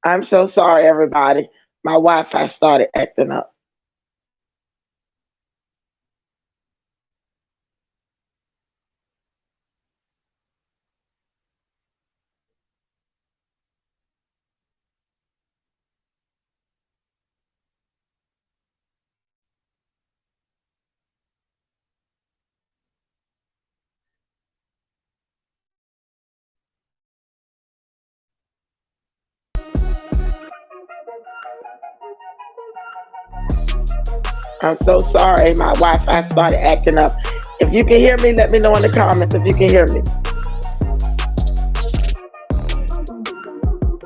I'm so sorry, everybody. My Wi-Fi started acting up. I'm so sorry. My Wi-Fi started acting up. If you can hear me, let me know in the comments if you can hear me.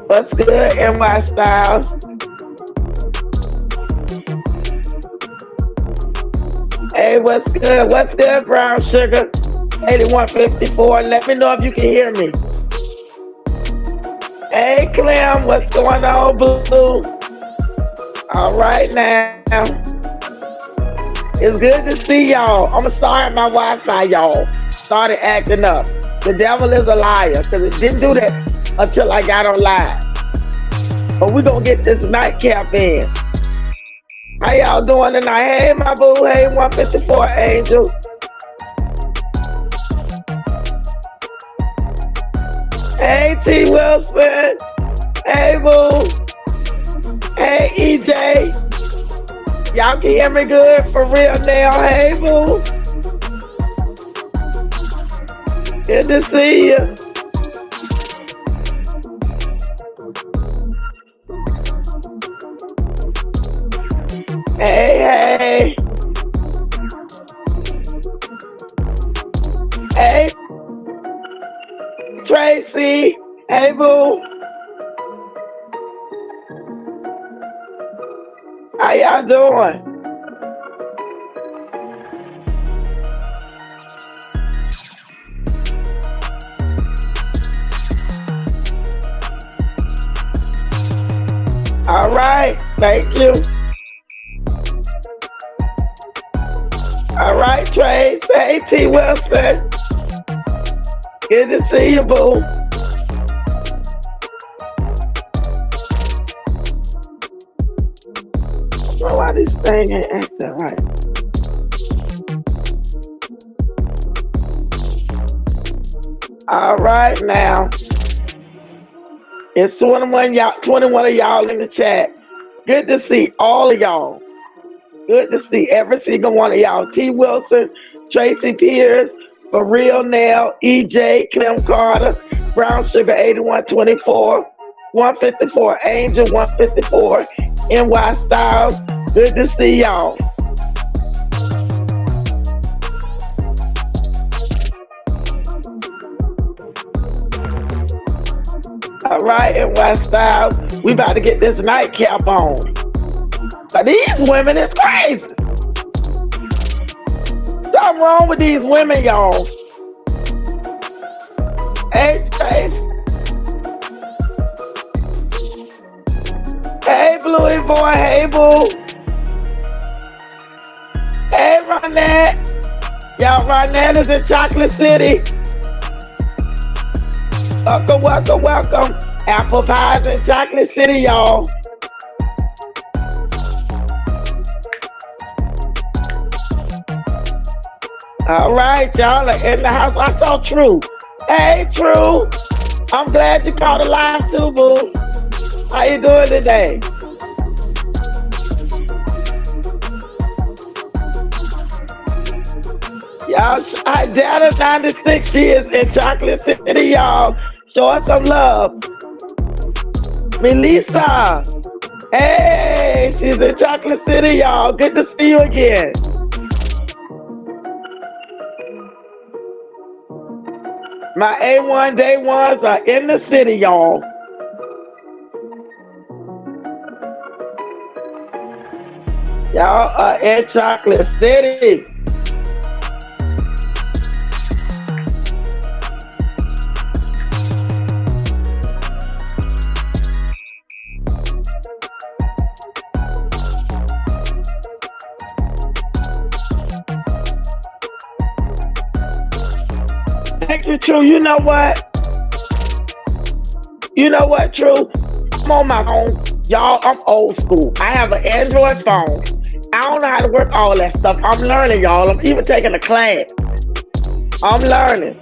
What's good, NY Styles? Hey, what's good? What's good, Brown Sugar? 8154. Let me know if you can hear me. Hey, Clem, what's going on, Blue? All right now. It's good to see y'all. I'm sorry my Wi-Fi, y'all, started acting up. The devil is a liar because it didn't do that until I got on live. But we're going to get this nightcap in. How y'all doing tonight? Hey, my boo. Hey, 154 Angel. Hey, T. Wilson. Hey, boo. Hey, EJ. Y'all can hear me good for real now. Hey, boo. Good to see you. Hey, hey. Hey, Tracy. Hey, boo. How y'all doing? All right. Thank you. All right, Trace. Hey, T. Wilson. Good to see you, boo. Well, why this thing ain't acting right? All right, now. It's 21 of y'all in the chat. Good to see all of y'all. Good to see every single one of y'all. T. Wilson, Tracy Pierce, For Real Nail, EJ, Clem Carter, Brown Sugar 8124, 154 Angel, 154 NY Styles. Good to see y'all. All right, NY Styles, we about to get this nightcap on. But these women is crazy. Something wrong with these women, y'all. Hey, Trace. Hey, Bluey boy. Hey, boo. Hey, Ronette. Y'all, Ronette is in Chocolate City. Welcome, welcome, welcome. Apple pies in Chocolate City, y'all. All right, y'all are in the house. I saw True. Hey, True. I'm glad you caught a live too, boo. How you doing today? Y'all, Data 96, she is in Chocolate City, y'all. Show us some love. Melissa. Hey, she's in Chocolate City, y'all. Good to see you again. My A1 day ones are in the city, y'all. Y'all are in Chocolate City. Thank you, True. You know what? You know what, True? on my phone. Y'all, I'm old school. I have an Android phone. I don't know how to work all that stuff. I'm learning, y'all. I'm even taking a class. I'm learning.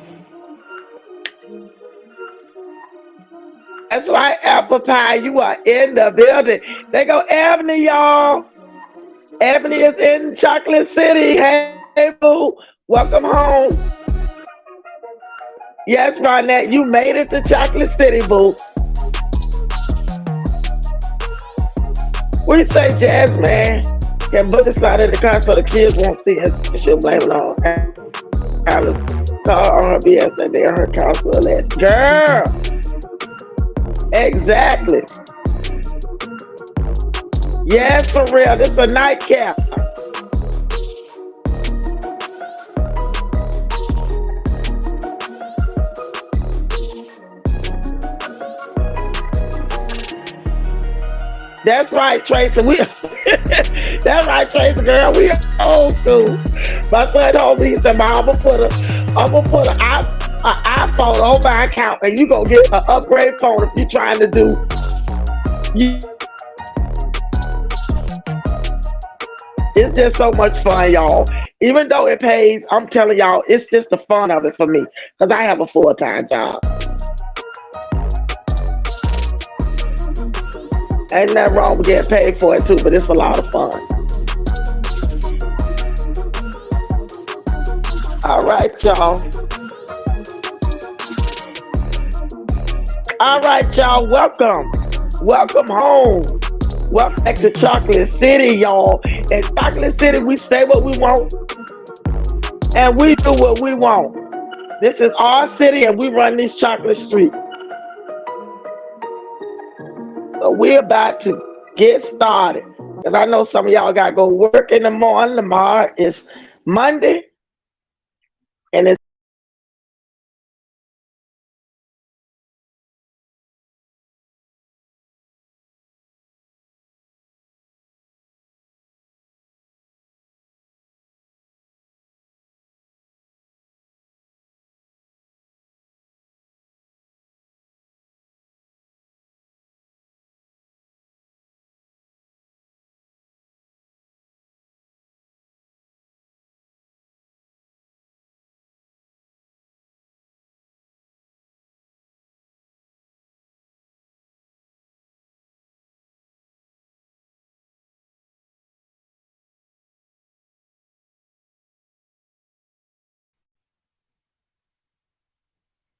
That's right, Apple Pie. You are in the building. They go, Ebony, y'all. Ebony is in Chocolate City. Hey, boo. Welcome home. Yes, Ronette, you made it to Chocolate City, boo. What do you say, Jazz, man? Can put this out in the car so the kids won't see it. She'll blame it on Alice. Call on her BS and they her CLUELESS. Girl! Exactly. Yes, for real. This is a nightcap. That's right, Tracy. That's right, Tracy, girl. We old school. My son told me, he said, "Mom, I'm gonna put an iPhone on my account, and you gonna get an upgrade phone if you're trying to do." It's just so much fun, y'all. Even though it pays, I'm telling y'all, it's just the fun of it for me, cause I have a full-time job. Ain't nothing wrong with getting paid for it too, but it's a lot of fun. All right, y'all. All right, y'all. Welcome. Welcome home. Welcome back to Chocolate City, y'all. In Chocolate City, we say what we want and we do what we want. This is our city and we run these chocolate streets. So we're about to get started. Because I know some of y'all got to go work in the morning. Tomorrow is Monday. And it's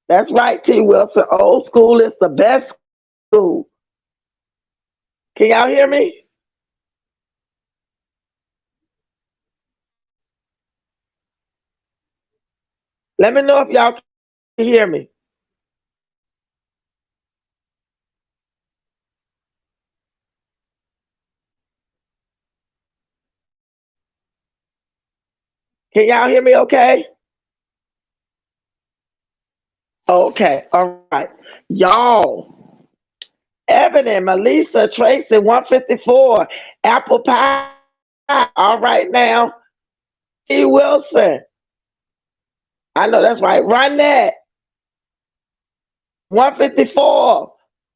that's right, T. Wilson. Old school is the best school. Can y'all hear me? Let me know if y'all can hear me. Can y'all hear me okay? Okay, all right. Y'all, Evan and Melissa, Tracy, 154, Apple Pie. All right now. T. Wilson. I know that's right. Run that. 154.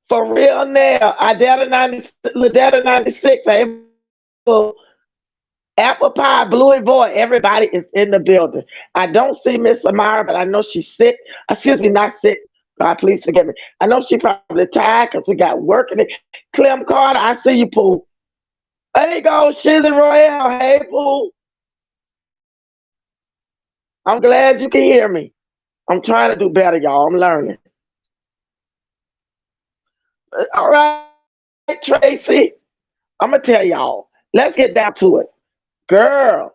For real now. Ladetta 96. Apple Pie, Bluey Boy. Everybody is in the building. I don't see Miss Amara, but I know she's sick. Excuse me, not sick. God, please forgive me. I know she probably tired because we got work in it. Clem Carter, I see you, Pooh. There you go, Shizzy Royale. Hey, Pooh. I'm glad you can hear me. I'm trying to do better, y'all. I'm learning. All right, Tracy. I'm going to tell y'all. Let's get down to it. Girl,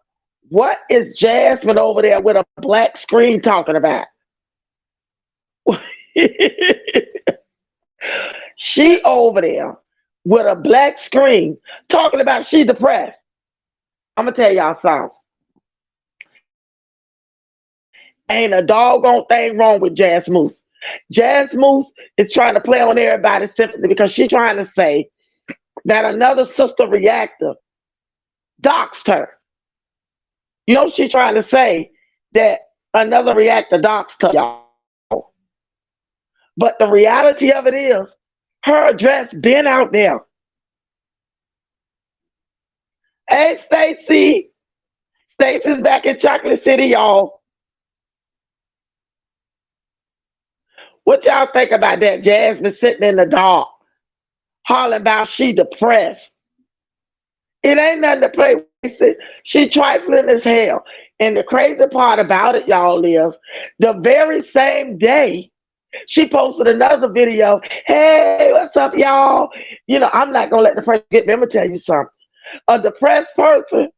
what is Jasmine over there with a black screen talking about? She over there with a black screen talking about she depressed. I'm going to tell y'all something. Ain't a doggone thing wrong with Jazz Moose. Jazz Moose is trying to play on everybody's sympathy because she's trying to say that another sister reactor doxed her. You know, she's trying to say that another reactor doxed her, y'all. But the reality of it is, Her address been out there. Hey, Stacy. Stacy's back in Chocolate City, y'all. What y'all think about that? Jasmine sitting in the dark, hollering about she depressed. It ain't nothing to play with. She trifling as hell. And the crazy part about it, y'all, is the very same day she posted another video. Hey, what's up, y'all? You know, I'm not gonna let the person get me. Let me tell you something. A depressed person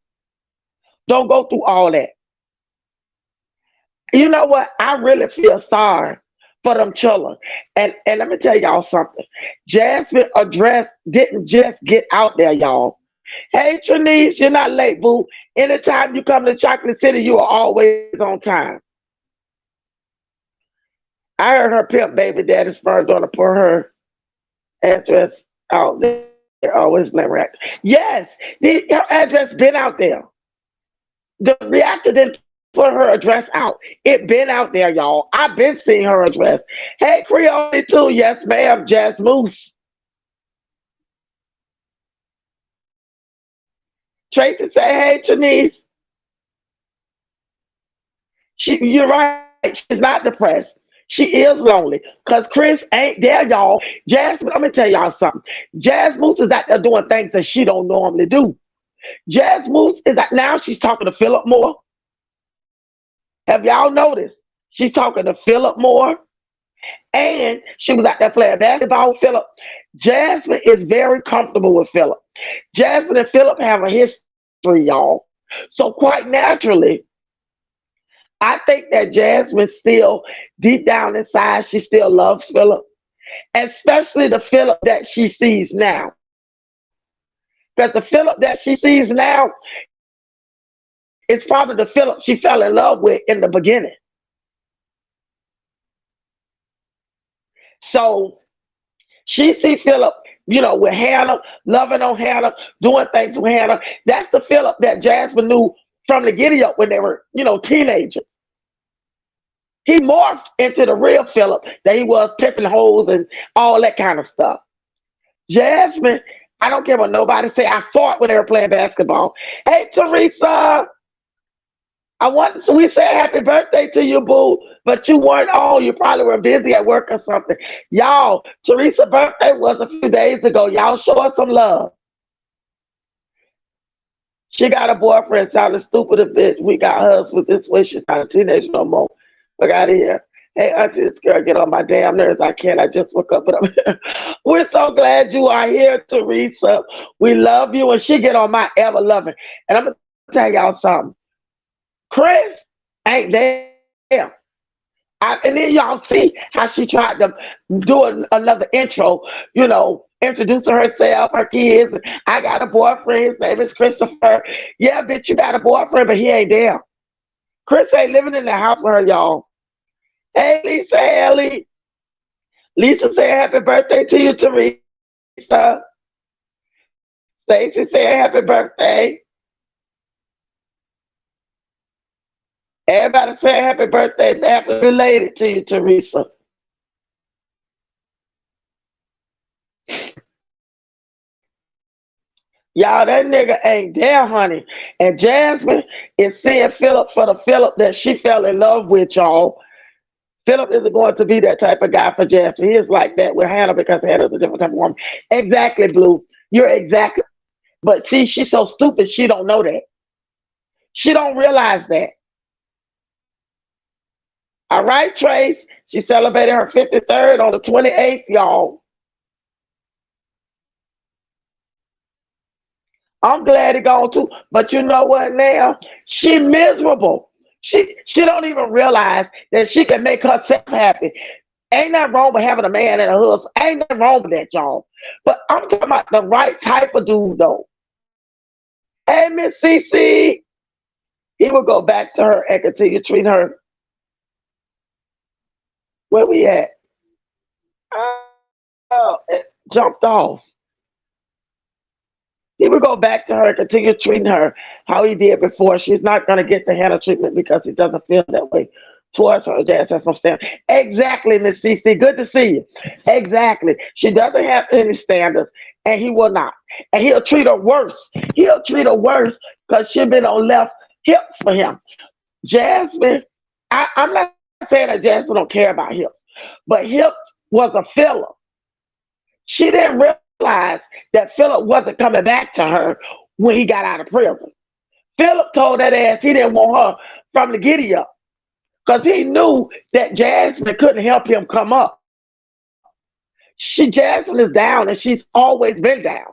don't go through all that. You know what? I really feel sorry for them children. And let me tell y'all something. Jasmine address didn't just get out there, y'all. Hey, Trinice, you're not late, boo. Anytime you come to Chocolate City, you are always on time. I heard her pimp baby daddy's first gonna put her address out there. Always blame her. Yes, her address been out there. The reactor didn't put her address out. It been out there, y'all. I've been seeing her address. Hey, Creole too. Yes, ma'am. Jazz Moose. Tracy say, hey, Trinice. You're right. She's not depressed. She is lonely. Because Chris ain't there, y'all. Jasmine, let me tell y'all something. Jazz Moose is out there doing things that she don't normally do. Jazz Moose is out now. She's talking to Phillip more. Have y'all noticed? She's talking to Phillip more. And she was out there playing basketball with Phillip. Jasmine is very comfortable with Phillip. Jasmine and Phillip have a history, y'all. So quite naturally, I think that Jasmine still, deep down inside, she still loves Phillip. Especially the Phillip that she sees now. Because the Phillip that she sees now is probably the Phillip she fell in love with in the beginning. So she see Phillip, you know, with Hannah, loving on Hannah, doing things with Hannah. That's the Phillip that Jasmine knew from the giddy up when they were, you know, teenagers. He morphed into the real Phillip that he was pimping hoes and all that kind of stuff. Jasmine, I don't care what nobody say. I fought when they were playing basketball. Hey, Teresa, I want we said happy birthday to you, boo, but you weren't on. You probably were busy at work or something. Y'all, Teresa's birthday was a few days ago. Y'all show us some love. She got a boyfriend, sounding stupid a bitch. We got hers with this way. She's not a teenager no more. Look out of here. Hey, auntie, this girl get on my damn nerves. I can't. I just woke up. But we're so glad you are here, Teresa. We love you, and she get on my ever loving. And I'm gonna tell y'all something. Chris ain't there. And then y'all see how she tried to do another intro, you know, introducing herself, her kids. I got a boyfriend. His name is Christopher. Yeah, bitch, you got a boyfriend, but he ain't there. Chris ain't living in the house with her, y'all. Hey, Lisa Ellie. Lisa say happy birthday to you, Teresa. Stacy say happy birthday. Everybody say happy birthday. Happy related to you, Teresa. Y'all, that nigga ain't there, honey. And Jasmine is seeing Phillip for the Phillip that she fell in love with, y'all. Phillip isn't going to be that type of guy for Jasmine. He is like that with Hannah because Hannah's a different type of woman. Exactly, Blue. You're exactly. But see, she's so stupid, she don't know that. She don't realize that. All right, Trace. She celebrated her 53rd on the 28th, y'all. I'm glad it gone too. But you know what now? She miserable. She don't even realize that she can make herself happy. Ain't nothing wrong with having a man and a husband. Ain't nothing wrong with that, y'all. But I'm talking about the right type of dude, though. Hey, Miss Cece. He will go back to her and continue treating her. Where we at? Oh, it jumped off. He would go back to her and continue treating her how he did before. She's not going to get the Hannah treatment because he doesn't feel that way towards her. Jazz has some standards. Exactly, Miss CC. Good to see you. Exactly. She doesn't have any standards, and he will not. And he'll treat her worse. He'll treat her worse because she's been on left hips for him. Jasmine, I'm not saying that Jasmine don't care about hips, but hips was a filler. She didn't realize that Philip wasn't coming back to her when he got out of prison. Philip told that ass he didn't want her from the giddy up because he knew that Jasmine couldn't help him come up. Jasmine is down and she's always been down.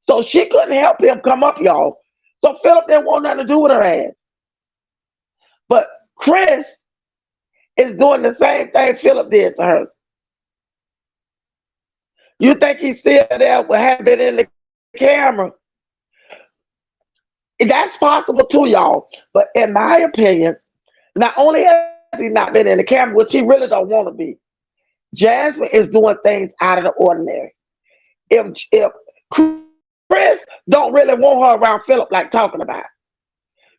So she couldn't help him come up, y'all. So Philip didn't want nothing to do with her ass. But Chris is doing the same thing Philip did to her. You think he's still there but haven't been in the camera? That's possible too, y'all. But in my opinion, not only has he not been in the camera, which he really don't want to be, Jasmine is doing things out of the ordinary. If Chris don't really want her around Philip like talking about,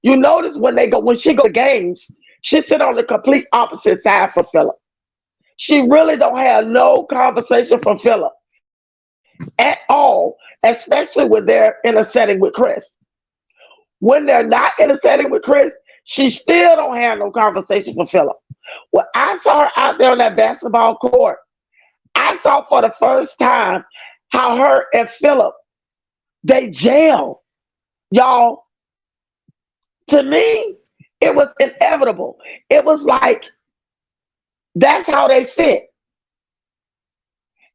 you notice when she go to games, she sit on the complete opposite side from Philip. She really don't have no conversation from Philip at all, especially when they're in a setting with Chris. When they're not in a setting with Chris, she still don't have no conversation with Philip. When I saw her out there on that basketball court, I saw for the first time how her and Philip, they gel. Y'all, to me, it was inevitable. It was like, that's how they fit.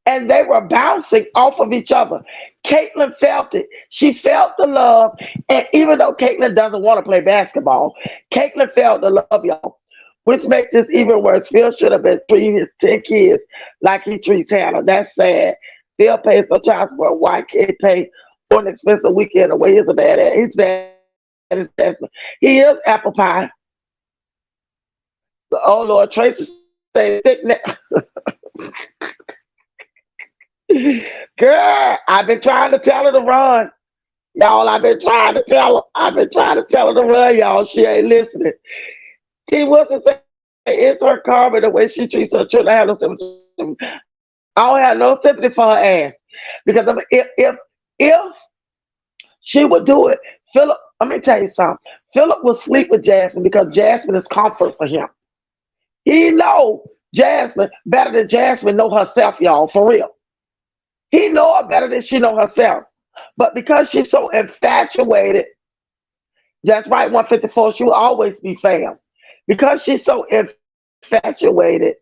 And they were bouncing off of each other. Caitlin felt it. She felt the love. And even though Caitlin doesn't want to play basketball, Caitlin felt the love, y'all. Which makes this even worse. Phil should have been treating his 10 kids like he treats Hannah. That's sad. Phil pays for child support. Why can't he pay for an expensive weekend away? He's a bad ass. He's bad. He is apple pie. Oh Lord, Tracy say thick neck. Girl, I've been trying to tell her to run. Y'all, I've been trying to tell her. I've been trying to tell her to run, y'all. She ain't listening. He wasn't saying it's her karma the way she treats her children. I have no sympathy. I don't have no sympathy for her ass. Because if she would do it, Philip, let me tell you something. Philip will sleep with Jasmine because Jasmine is comfort for him. He know Jasmine better than Jasmine know herself, y'all, for real. He know her better than she know herself. But because she's so infatuated, that's right, 154, she will always be fam. Because she's so infatuated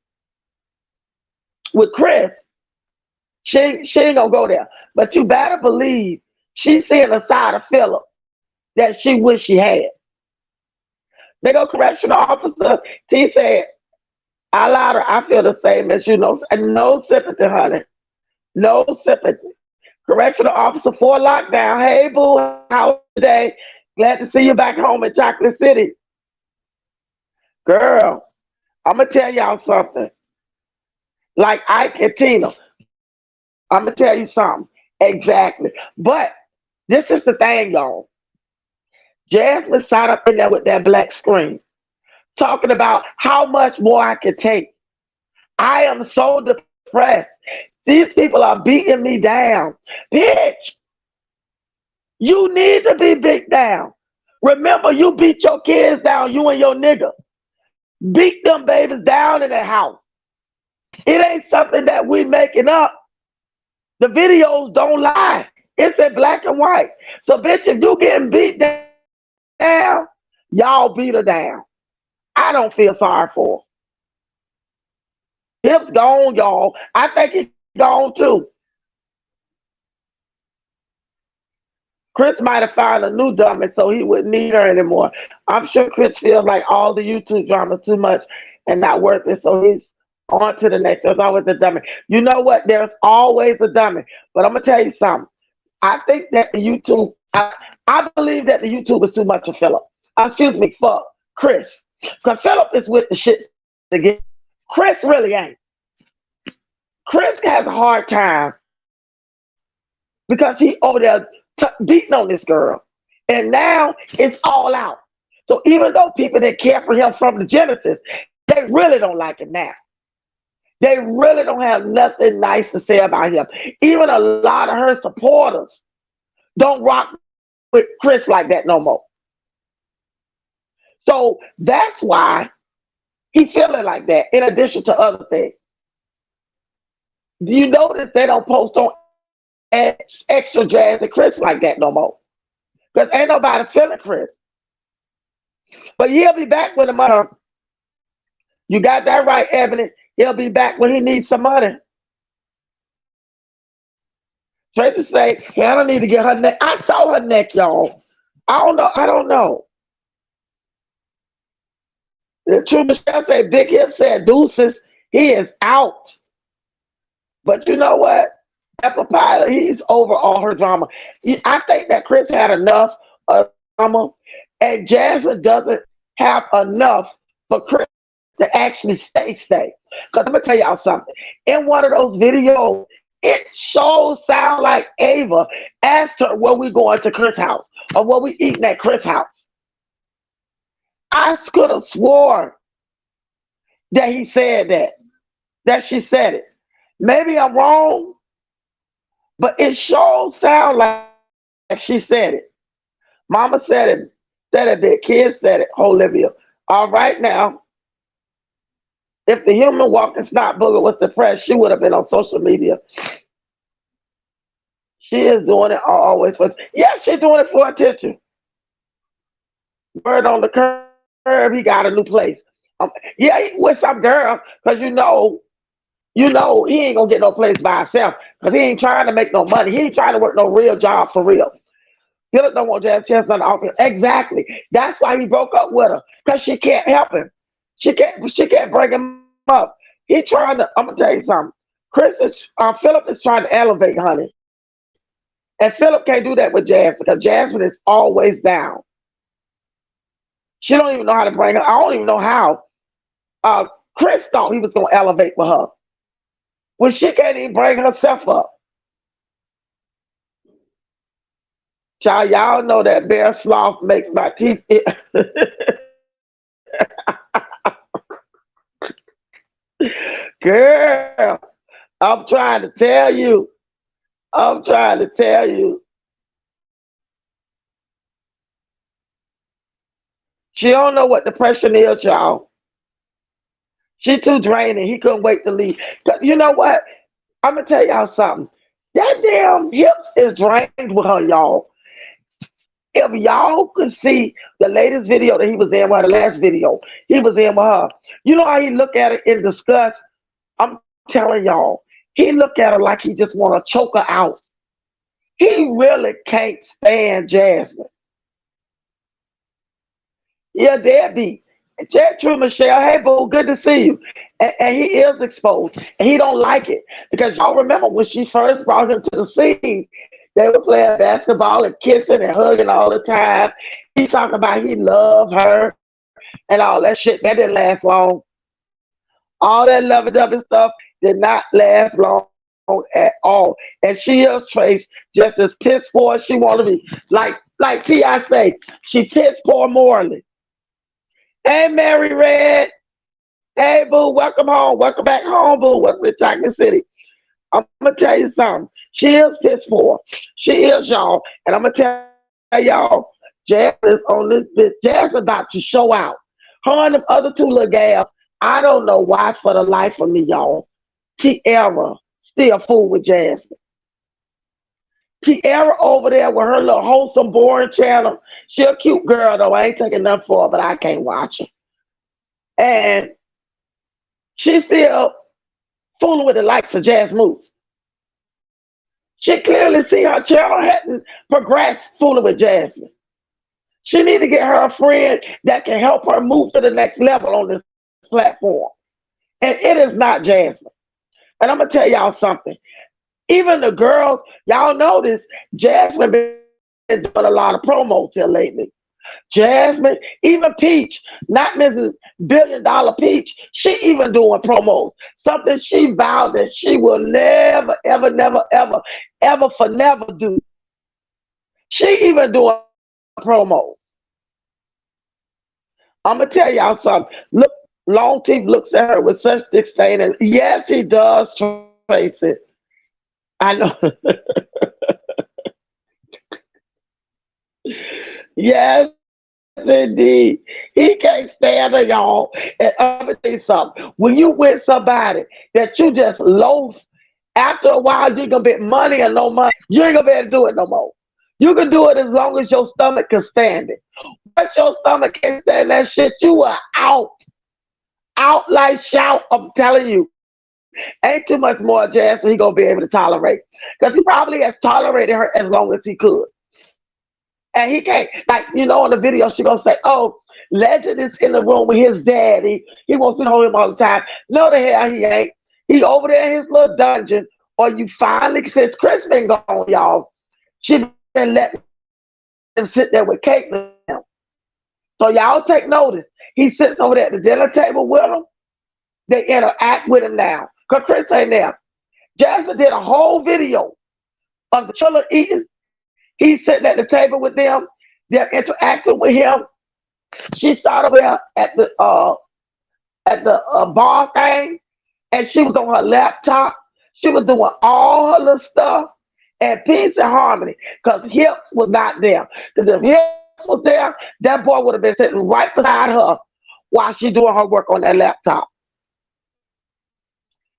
with Chris, she ain't gonna go there. But you better believe she's seeing a side of Philip that she wish she had. They go correctional officer, he said, I lied her, I feel the same as you know. No sympathy, honey. No sympathy. Correctional officer for lockdown. Hey, boo, how are you today? Glad to see you back home in Chocolate City. Girl, I'm going to tell y'all something. Like Ike and Tina, I'm going to tell you something. Exactly. But this is the thing, y'all. Jasmine sat up in there with that black screen, talking about how much more I can take. I am so depressed. These people are beating me down. Bitch, you need to be beat down. Remember, you beat your kids down, you and your nigga. Beat them babies down in the house. It ain't something that we making up. The videos don't lie. It's in black and white. So, bitch, if you getting beat down, y'all beat her down. I don't feel sorry for her. Hips gone, y'all. I think he's gone too. Chris might have found a new dummy so he wouldn't need her anymore. I'm sure Chris feels like all the YouTube drama too much and not worth it, so he's on to the next. There's always a dummy. You know what? There's always a dummy. But I'm going to tell you something. I think that the YouTube, I believe that the YouTube is too much for Philip. Excuse me, for Chris. Because Philip is with the shit again. Chris really ain't. Chris has a hard time because he over there beating on this girl. And now it's all out. So even though people didn't care for him from the Genesis, They really don't like him now. They really don't have nothing nice to say about him. Even a lot of her supporters don't rock with Chris like that no more. So that's why he feeling like that, in addition to other things. Do you notice they don't post on extra Jazz and Chris like that no more? Because ain't nobody feeling Chris. But he'll be back with the money. You got that right, Ebony. He'll be back when he needs some money. Tracy say, hey, I don't need to get her neck. I saw her neck, y'all. I don't know. I don't know. The true Michelle said, Big Hip said, Deuces, he is out. But you know what? Apple Pie, he's over all her drama. I think that Chris had enough of drama, and Jasmine doesn't have enough for Chris to actually stay. Because I'm going to tell y'all something. In one of those videos, it sure sounds like Ava asked her where we going to Chris' house or what we eating at Chris' house. I could have swore that he said that she said it. Maybe I'm wrong, but it sure sounds like she said it. Mama said it. The kids said it. Olivia. All right now, if the human walking snot booger was depressed, she would have been on social media. She is doing it always for. Yeah, she's doing it for attention. Word on the curb, he got a new place. Yeah, he with some girl, because you know, he ain't gonna get no place by himself, because he ain't trying to make no money. He ain't trying to work no real job for real. Phillip don't want Jazz Chance on the office. Exactly. That's why he broke up with her, because she can't help him. She can't bring him up. He trying to. I'm gonna tell you something. Phillip is trying to elevate, honey, and Phillip can't do that with Jasmine, because Jasmine is always down. She don't even know how to bring her. I don't even know how. Chris thought he was gonna elevate with her. Well, she can't even bring herself up. Child, y'all know that bear sloth makes my teeth. Girl, I'm trying to tell you. I'm trying to tell you. She don't know what depression is, y'all. She too draining. He couldn't wait to leave. You know what? I'm gonna tell y'all something. That damn hips is drained with her, y'all. If y'all could see the latest video that he was in, well, the last video he was in with her, you know how he look at it in disgust? I'm telling y'all, he look at her like he just want to choke her out. He really can't stand Jasmine. Yeah, deadbeat. True, Michelle. Hey, boo, good to see you. And he is exposed, and he don't like it, because y'all remember when she first brought him to the scene, they were playing basketball and kissing and hugging all the time. He talking about he loved her and all that shit. That didn't last long. All that lovey-dovey stuff did not last long at all. And she is Trace, just as piss poor as she want to be. Like T.I. say, she piss poor morally. Hey, Mary Red. Hey, boo, welcome home. Welcome back home, boo. Welcome to Chocolate City. I'm going to tell you something. She is piss poor. She is, y'all. And I'm going to tell y'all, Jazz is on this bitch. Jazz is about to show out. Her and them other two little gals, I don't know why for the life of me, y'all. Tiara still fool with Jasmine. Tiara over there with her little wholesome, boring channel. She a cute girl, though. I ain't taking nothing for her, but I can't watch her. And she's still fooling with the likes of Jazz Moose. She clearly see her channel hadn't progressed fooling with Jasmine. She need to get her a friend that can help her move to the next level on this platform. And it is not Jasmine. And I'm going to tell y'all something. Even the girls, y'all know this, Jasmine been doing a lot of promos here lately. Jasmine, even Peach, not Mrs. $1 billion Peach, she even doing promos. Something she vowed that she will never, ever, never, ever, ever for never do. She even doing promos. I'm going to tell y'all something. Look, Long Teeth looks at her with such disdain, and yes, he does, Tracy. I know. Yes, indeed. He can't stand her, y'all. And I'm gonna tell you something. When you with somebody that you just loathe, after a while you ain't gonna get money or no money. You ain't gonna be able to do it no more. You can do it as long as your stomach can stand it. Once your stomach can't stand that shit, you are out like shout. I'm telling you, ain't too much more jazz he gonna be able to tolerate. Because he probably has tolerated her as long as he could. And he can't, like, on the video, she gonna say, oh, Legend is in the room with his daddy. He wants to hold him all the time. No, the hell he ain't. He over there in his little dungeon. Or you finally, since Chris been gone, y'all, she been letting him sit there with Caitlin and them. So y'all take notice. He's sitting over there at the dinner table with them. They interact with him now. Because Chris ain't there. Jasmine did a whole video of the children eating. He's sitting at the table with them. They're interacting with him. She started over there at the bar thing, and she was on her laptop. She was doing all her little stuff and peace and harmony because hips was not there. Because if hips was there, that boy would have been sitting right beside her while she doing her work on that laptop.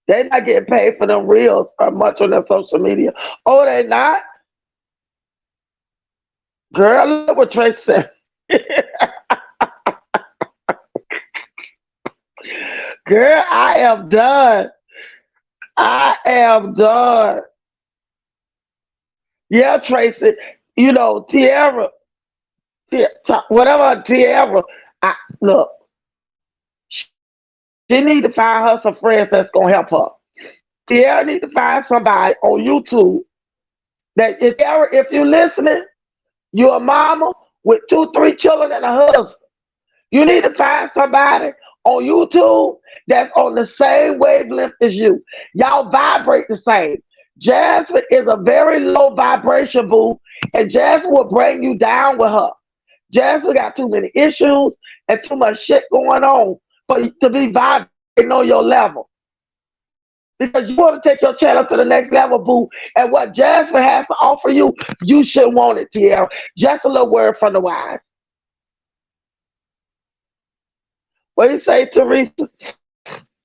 They not getting paid for them reels or much on their social media. Oh, they not? Girl, look what Trace said. Girl, I am done. I am done. Yeah, Tracy. Tierra, whatever Tierra. Look, she need to find her some friends that's gonna help her. Tierra need to find somebody on YouTube that if Tierra, if you listening, you're a mama with two, three children and a husband. You need to find somebody on YouTube that's on the same wavelength as you. Y'all vibrate the same. Jasmine is a very low vibration boo, and Jasmine will bring you down with her. Jasmine got too many issues and too much shit going on for you to be vibrating on your level. Because you want to take your channel to the next level, boo. And what Jasmine has to offer you, you should want it, Tierra. Just a little word from the wise. What do you say, Teresa?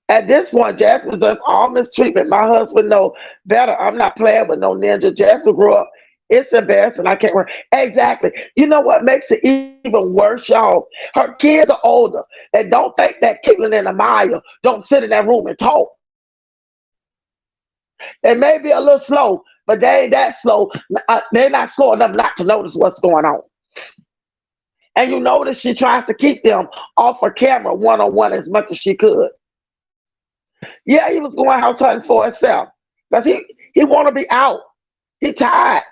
At this point, Jasmine does all mistreatment. My husband know better. I'm not playing with no ninja. Jasmine grew up. It's embarrassing. I can't work. Exactly. You know what makes it even worse, y'all? Her kids are older. And don't think that Caitlin and Amaya don't sit in that room and talk. They may be a little slow, but they ain't that slow. They're not slow enough not to notice what's going on. And you notice she tries to keep them off her camera one on one as much as she could. Yeah, he was going house hunting for himself. Because he want to be out. He tired.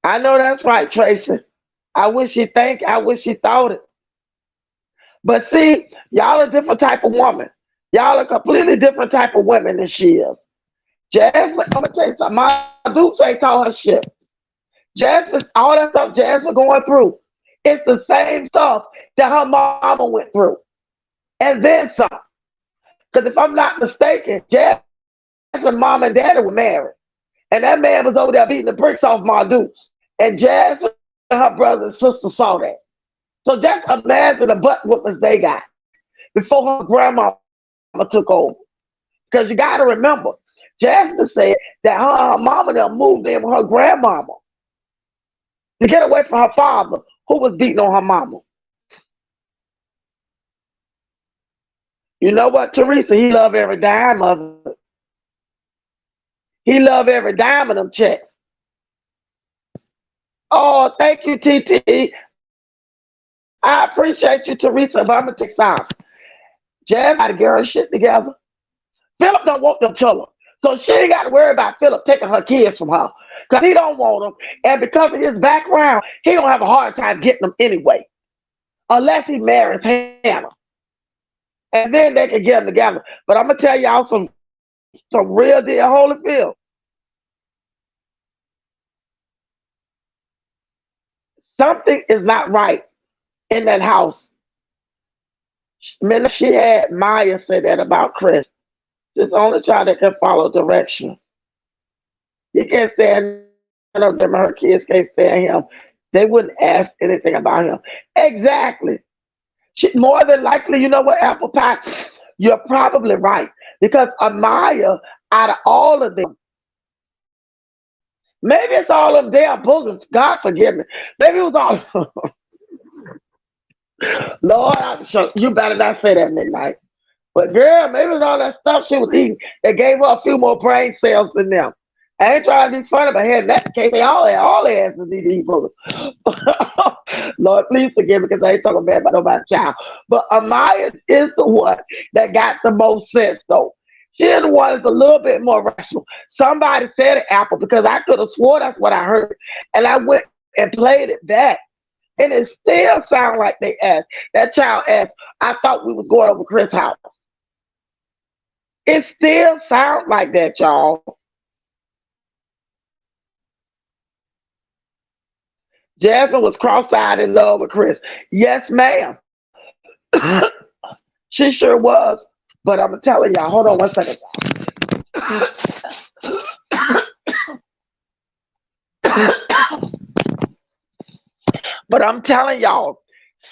I know that's right, Tracy. I wish you think. I wish you thought it. But see, y'all a different type of woman. Y'all a completely different type of women than she is. Jasmine, I'm gonna tell you something. My Dukes ain't taught her shit. Jasmine, all that stuff Jasmine going through, it's the same stuff that her mama went through. And then some. Because if I'm not mistaken, Jasmine mom and daddy were married. And that man was over there beating the bricks off my Dukes. And Jasmine and her brother and sister saw that. So just imagine the butt whoopers they got before her grandma took over. Because you got to remember, Jasmine said that her mama them moved in with her grandmama to get away from her father who was beating on her mama. You know what, Teresa? He loved every dime of it. He loved every dime of them checks. Oh, thank you, TT. I appreciate you, Teresa, but I'm going to take time. Jazz got to get her shit together. Philip don't want them children. So she ain't got to worry about Philip taking her kids from her. Because he don't want them. And because of his background, he don't have a hard time getting them anyway. Unless he marries Hannah. And then they can get them together. But I'm going to tell y'all some real deal Holyfield. Something is not right in that house. Minute she had Maya say that about Chris. She's the only child that can follow direction. You can't stand none of them. Her kids can't stand him. They wouldn't ask anything about him. Exactly. More than likely, you know what, Apple Pie? You're probably right. Because Amaya, out of all of them, maybe it's all of them damn boogers. God forgive me. Maybe it was all. Lord, you better not say that midnight. But girl, maybe it was all that stuff she was eating that gave her a few more brain cells than them. I ain't trying to be funny, but in that case, they all their asses need to eat boogers. Lord, please forgive me because I ain't talking bad about nobody's child. But Amaya is the one that got the most sense, though. She is the one that's a little bit more rational. Somebody said it, Apple, because I could have swore that's what I heard. And I went and played it back. And it still sounds like they asked. That child asked, I thought we was going over Chris' house. It still sounds like that, y'all. Jasmine was cross-eyed in love with Chris. Yes, ma'am. She sure was. But I'm telling y'all, hold on one second. But I'm telling y'all,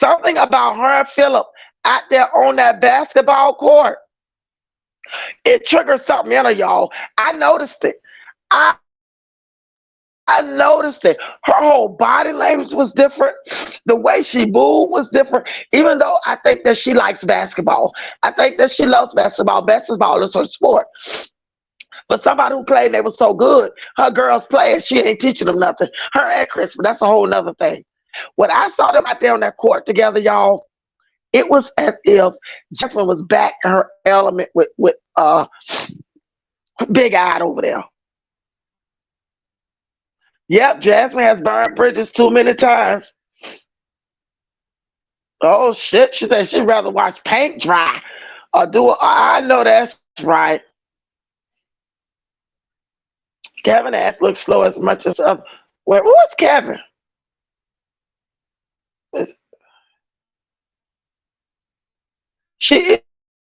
something about her and Phillip out there on that basketball court, it triggered something in her, y'all. I noticed it. I I noticed it. Her whole body language was different. The way she moved was different. Even though I think that she likes basketball. I think that she loves basketball. Basketball is her sport. But somebody who played, they were so good. Her girls play and she ain't teaching them nothing. Her and Chris, but that's a whole nother thing. When I saw them out there on that court together, y'all, it was as if Jasmine was back in her element with Big Eyed over there. Yep, Jasmine has burned bridges too many times. Oh shit, she said she'd rather watch paint dry or do it. I know that's right. Kevin ass looks slow as much as where who's Kevin? She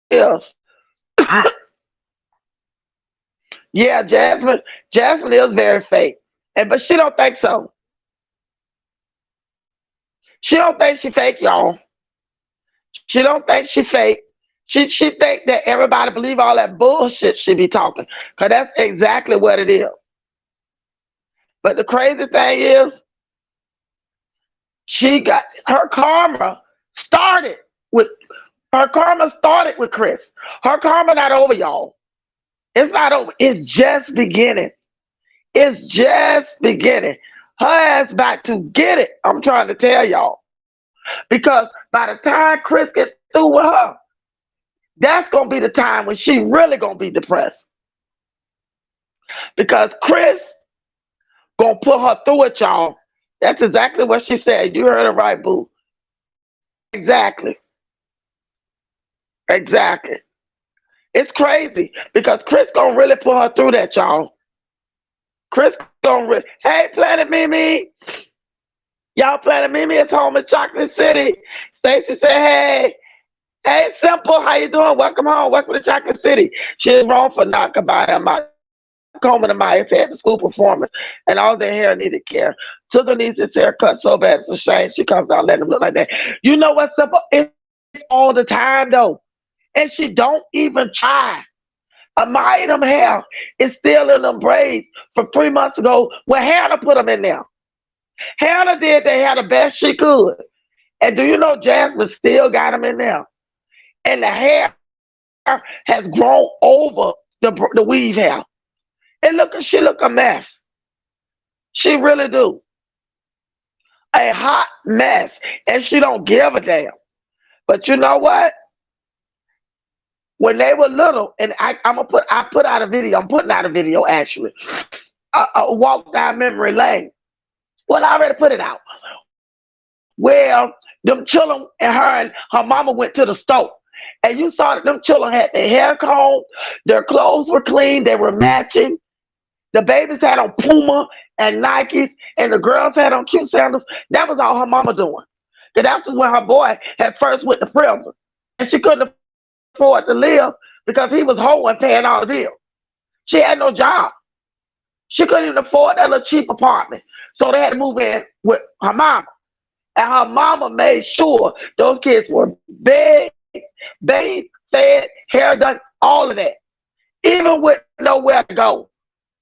is. Yeah, Jasmine is very fake. And but she don't think so. She don't think she fake, y'all. She don't think she fake. She think that everybody believe all that bullshit she be talking. Cause that's exactly what it is. But the crazy thing is, she got started with her karma started with Chris. Her karma not over, y'all. It's not over. It's just beginning. It's just beginning. Her ass about to get it. I'm trying to tell y'all. Because by the time Chris gets through with her, that's gonna be the time when she really gonna be depressed. Because Chris gonna put her through it, y'all. That's exactly what she said. You heard it right, boo. Exactly. Exactly. It's crazy because Chris gonna really put her through that, y'all. Chris gonna really. Hey, Planet Mimi. Y'all, Planet Mimi is home in Chocolate City. Stacy said, hey. Hey, Simple, how you doing? Welcome home. Welcome to Chocolate City. She is wrong for not combining my Coleman and Myers had the school performance, and all their hair needed care. Took her niece's haircut so bad it's a shame. She comes out letting them look like that. You know what's Simple? It's all the time, though. And she don't even try. Amaya them hair is still in them braids from 3 months ago when Hannah put them in there. Hannah did their hair the best she could. And do you know Jasmine still got them in there? And the hair has grown over the weave hair. And she look a mess. She really do. A hot mess. And she don't give a damn. But you know what? When they were little, and I put out a video. I'm putting out a video actually. A walk down memory lane. Well, I already put it out. Well, them children and her mama went to the store. And you saw that them children had their hair combed, their clothes were clean, they were matching. The babies had on Puma and Nikes, and the girls had on cute sandals. That was all her mama doing. Because that was when her boy had first went to prison. and she couldn't afford to live because he was hoeing, paying all the bills. She had no job. She couldn't even afford that little cheap apartment. So they had to move in with her mama. And her mama made sure those kids were bathed, fed, hair done, all of that. Even with nowhere to go.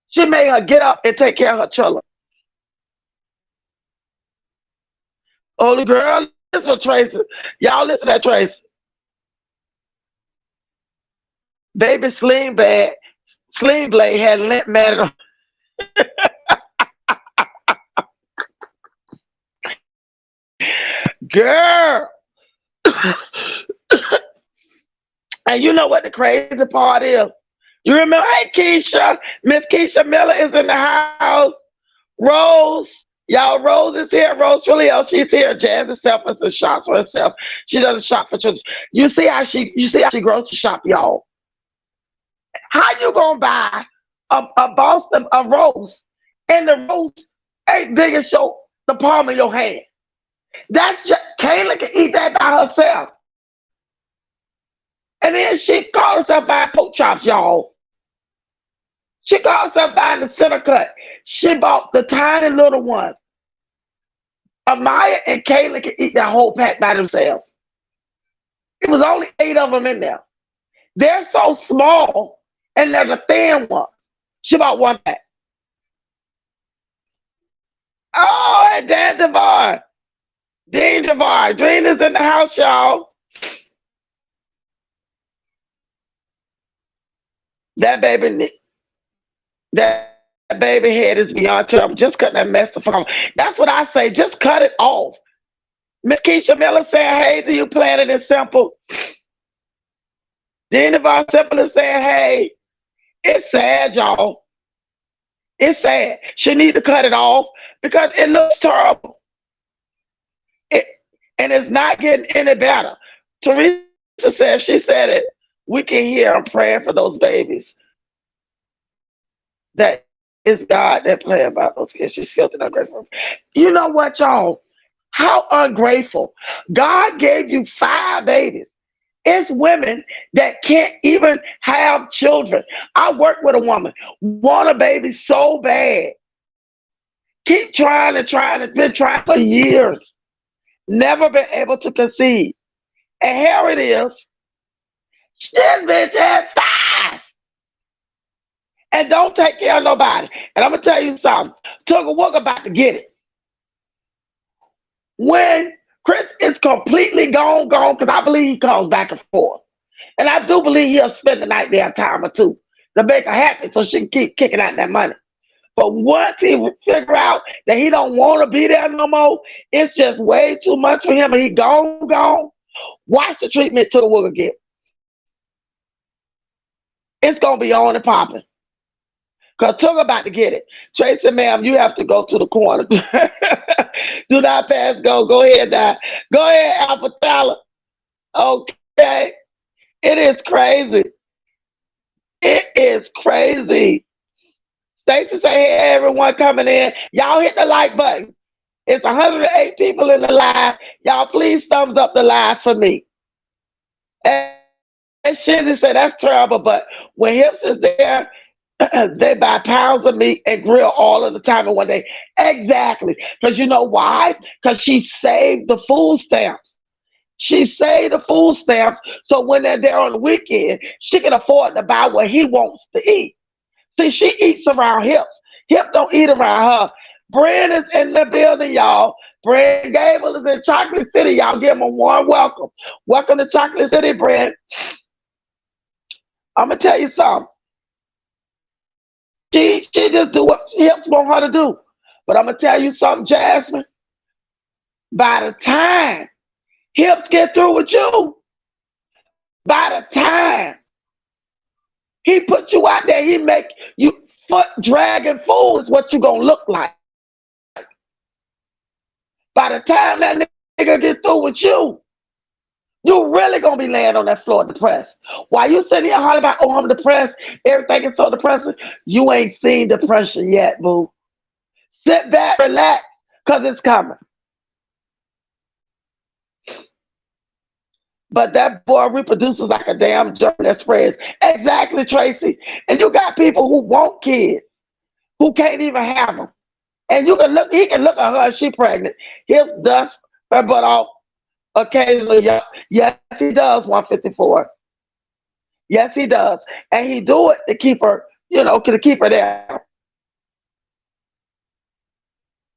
She made her get up and take care of her children. Oh, the girl, listen to Tracy. Y'all listen to that Tracy. Baby Sling Blade had lint man. Girl. And you know what the crazy part is? You remember, hey, Keisha, Miss Keisha Miller is in the house. Rose, y'all, Rose is here. Rose Trulio, she's here. Jazz herself as a shop for herself. She doesn't shop for children. You see how she grocery shop, y'all. How you gonna buy a Boston a rose and the rose ain't big as the palm of your hand? That's just Kayla can eat that by herself. And then she called herself buying pork chops, y'all. She called herself buying the center cut. She bought the tiny little ones. Amaya and Kayla can eat that whole pack by themselves. It was only 8 of them in there. They're so small, and there's a thin one. She bought one pack. Oh, and Dan Devar. Dean Devar. Dean is in the house, y'all. That baby head is beyond trouble. Just cut that mess the fuck off. That's what I say. Just cut it off. Miss Keisha Miller saying, hey, do you plan it in simple? Dean Devar Simple is saying, hey, it's sad, y'all. It's sad. She need to cut it off because it looks terrible. And it's not getting any better. Teresa said, she said it. We can hear them praying for those babies. That is God that play about those kids. She's filthy and ungrateful. You know what, y'all? How ungrateful. God gave you 5 babies. It's women that can't even have children. I work with a woman, want a baby so bad. Keep trying and trying. It's been trying for years. Never been able to conceive. And here it is. This bitch had 5. And don't take care of nobody. And I'm going to tell you something. Tugga Wugga about to get it. When Chris is completely gone, because I believe he comes back and forth. And I do believe he'll spend the night there a time or two to make her happy so she can keep kicking out that money. But once he figure out that he don't want to be there no more, it's just way too much for him and he gone, watch the treatment Tugga Wugga get. It's going to be on and popping. Because Tugga about to get it. Tracy, ma'am, you have to go to the corner. Do not pass go. Go ahead now. Go ahead, Alpha Tyler. Okay. It is crazy. It is crazy. Stacey say, hey, everyone coming in. Y'all hit the like button. It's 108 people in the live. Y'all please thumbs up the live for me. And Shizzy said, that's terrible, but when Hips is there, they buy pounds of meat and grill all of the time in one day. Exactly. Because you know why? Because she saved the food stamps. She saved the food stamps so when they're there on the weekend, she can afford to buy what he wants to eat. See, she eats around Hips. Hip don't eat around her. Brand is in the building, y'all. Brand Gable is in Chocolate City. Y'all give him a warm welcome. Welcome to Chocolate City, Brand. I'm going to tell you something. She just do what Hips want her to do. But I'm going to tell you something, Jasmine. By the time Hips get through with you, by the time he put you out there, he make you foot dragging fool is what you going to look like. By the time that nigga get through with you, you really going to be laying on that floor depressed. While you sitting here hollering about, oh, I'm depressed, everything is so depressing, you ain't seen depression yet, boo. Sit back, relax, because it's coming. But that boy reproduces like a damn germ that spreads. Exactly, Tracy. And you got people who want kids who can't even have them. And you can look, he can look at her and she pregnant. He'll dust her butt off occasionally. Yes, he does, 154. Yes, he does. And he do it to keep her, to keep her there.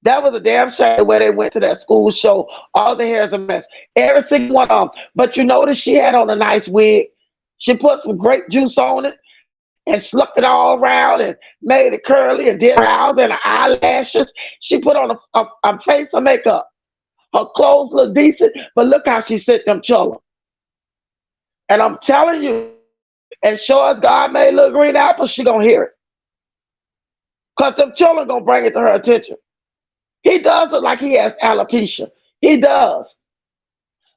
That was a damn shame where they went to that school show. All the hair is a mess. Every single one of them. But you notice she had on a nice wig. She put some grape juice on it and slucked it all around and made it curly and did her brows and her eyelashes. She put on a face of makeup. Her clothes look decent, but look how she sent them children. And I'm telling you, as sure as God made little green apples, she gonna hear it. Because them children gonna bring it to her attention. He does look like he has alopecia. He does.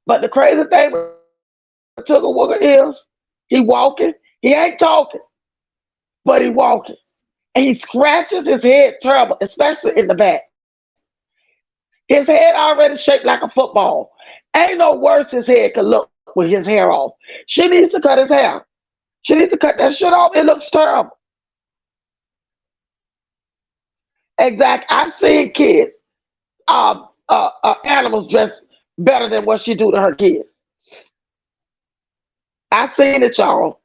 But the crazy thing with Tugger Wugger is he walking. He ain't talking, but he walking. And he scratches his head terrible, especially in the back. His head already shaped like a football. Ain't no worse his head could look with his hair off. She needs to cut his hair. She needs to cut that shit off. It looks terrible. Exactly. I've seen kids, animals dress better than what she do to her kids. I've seen it, y'all.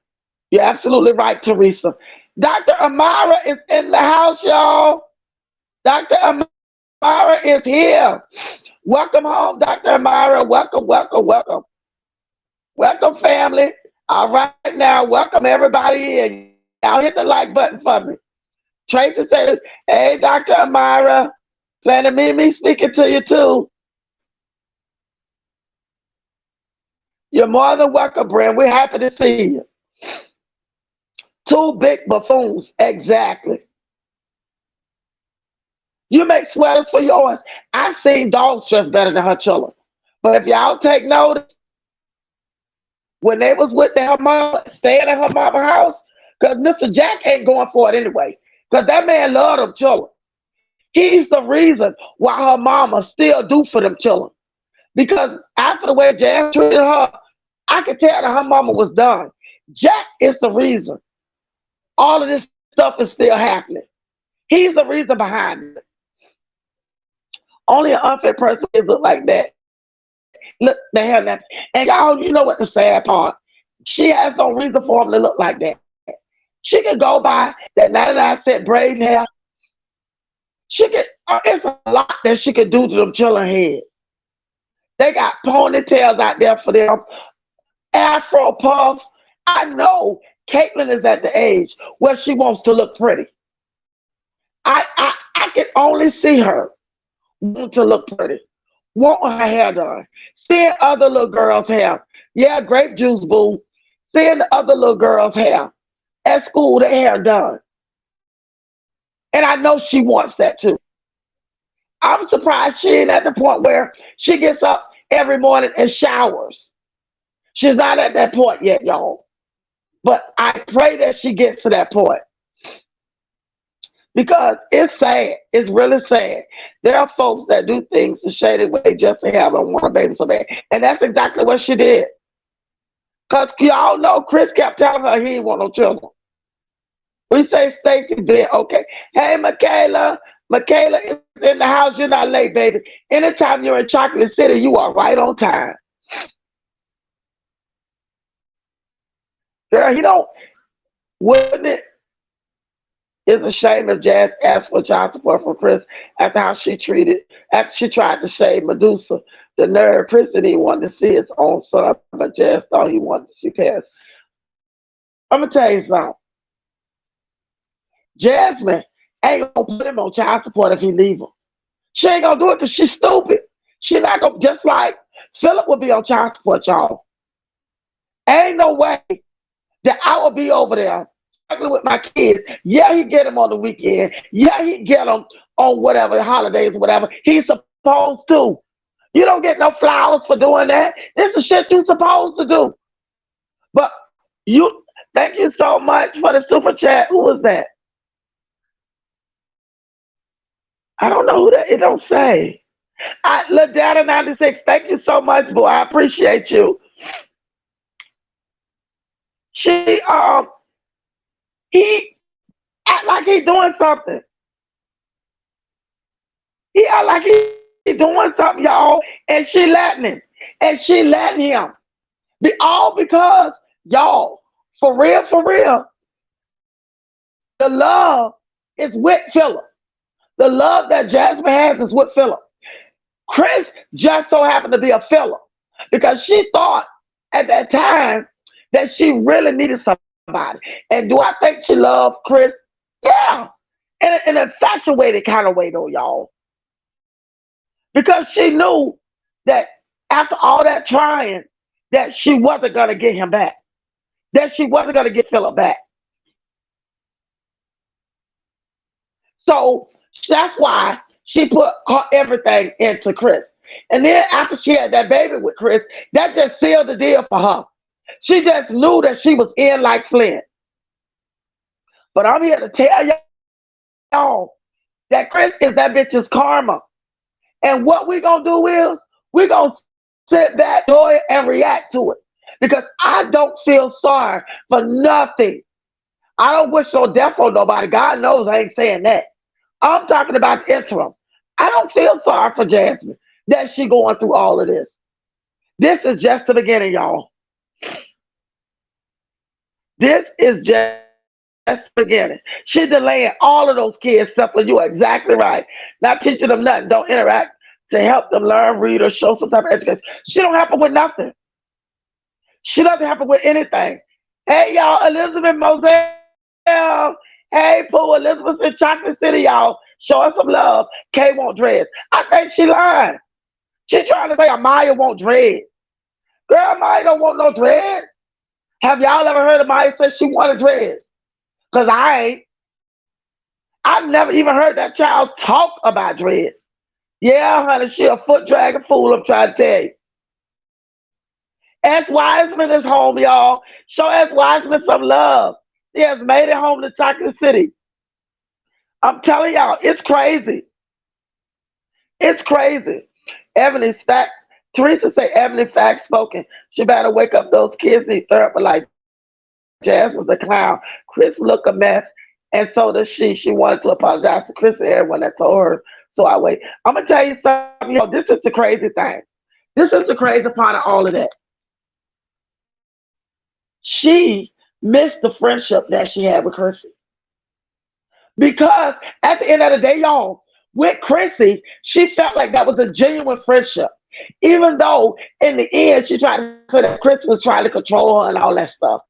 You're absolutely right, Teresa. Dr. Amara is in the house, y'all. Dr. Amara is here. Welcome home, Dr. Amara. Welcome, welcome, welcome. Welcome, family. All right, now, welcome everybody in. Y'all hit the like button for me. Tracy says, hey, Dr. Amara. Planet Mimi speaking to you, too. You're more than welcome, Brent. We're happy to see you. Two big buffoons, exactly. You make sweaters for yours. I've seen dogs dress better than her children. But if y'all take notice, when they was with their mama, staying at her mama's house, because Mr. Jack ain't going for it anyway, because that man loved them children. He's the reason why her mama still do for them children. Because after the way Jazz treated her, I could tell that her mama was done. Jack is the reason all of this stuff is still happening. He's the reason behind it. Only an unfit person can look like that. Look, they have that. And y'all, you know what the sad part? She has no reason for him to look like that. She could go by that 99-cent braid hair. She could, it's a lot that she could do to them children head. They got ponytails out there for them, afro puffs. I know Caitlin is at the age where she wants to look pretty. I can only see her want to look pretty, want her hair done, seeing other little girls' hair. Yeah, grape juice, boo. Seeing the other little girls' hair at school, their hair done. And I know she wants that too. I'm surprised she ain't at the point where she gets up every morning and showers. She's not at that point yet, y'all. But I pray that she gets to that point. Because it's sad. It's really sad. There are folks that do things the shady way just to have and want a baby so bad. And that's exactly what she did. Because y'all know Chris kept telling her he didn't want no children. We say Stacy did. Okay. Hey, Michaela. Michaela is in the house. You're not late, baby. Anytime you're in Chocolate City, you are right on time. Girl, he don't. Wouldn't it? It's a shame if Jazz asked for child support from Chris after how she after she tried to shade Medusa. The nerve, Chris didn't even want to see his own son, but Jazz thought he wanted to see Cass. I'm going to tell you something. Jasmine ain't going to put him on child support if he leave her. She ain't going to do it because she's stupid. She not going to, just like Phillip would be on child support, y'all. Ain't no way that I will be over there with my kids. Yeah, he get them on the weekend. Yeah, he get them on whatever holidays or whatever. He's supposed to. You don't get no flowers for doing that. This is shit you're supposed to do. But you, thank you so much for the super chat. Who was that? I don't know who that. It don't say. Look, Data 96. Thank you so much, boy. I appreciate you. She he act like he doing something. He act like he doing something, y'all, and she letting him. And she letting him. All because, y'all, for real, the love is with Phillip. The love that Jasmine has is with Phillip. Chris just so happened to be a Phillip because she thought at that time that she really needed somebody. And do I think she loved Chris? Yeah. In an infatuated kind of way, though, y'all. Because she knew that after all that trying, that she wasn't going to get him back. That she wasn't going to get Phillip back. So that's why she put her everything into Chris. And then after she had that baby with Chris, that just sealed the deal for her. She just knew that she was in like Flint. But I'm here to tell y'all that Chris is that bitch's karma. And what we gonna do is we gonna sit back, enjoy it, and react to it. Because I don't feel sorry for nothing. I don't wish no death on nobody. God knows I ain't saying that. I'm talking about the interim. I don't feel sorry for Jasmine that she going through all of this. This is just the beginning, y'all. This is just the beginning. She delaying all of those kids except for you. Exactly right. Not teaching them nothing. Don't interact to help them learn, read, or show some type of education. She don't happen with nothing. She doesn't happen with anything. Hey, y'all, Elizabeth Moselle. Hey, Pooh, Elizabeth in Chocolate City, y'all. Show us some love. Kay want dreads. I think she lying. She trying to say Amaya want dreads. Girl, Amaya don't want no dreads. Have y'all ever heard Amaya say she wanted dreads? Because I ain't. I've never even heard that child talk about dreads. Yeah, honey, she a foot dragging fool, I'm trying to tell you. S. Wiseman is home, y'all. Show S. Wiseman some love. She has made it home to Chocolate City. I'm telling y'all, it's crazy. It's crazy. Ebony fact. Teresa say Ebony fact spoken. She better wake up those kids need therapy like Jazz was a clown. Chris look a mess, and so does she. She wanted to apologize to Chris and everyone that told her. So I wait. I'm gonna tell you something. You know, this is the crazy thing. This is the crazy part of all of that. She missed the friendship that she had with Chrissy. Because at the end of the day, y'all, with Chrissy, she felt like that was a genuine friendship. Even though in the end she tried to say that Chris was trying to control her and all that stuff.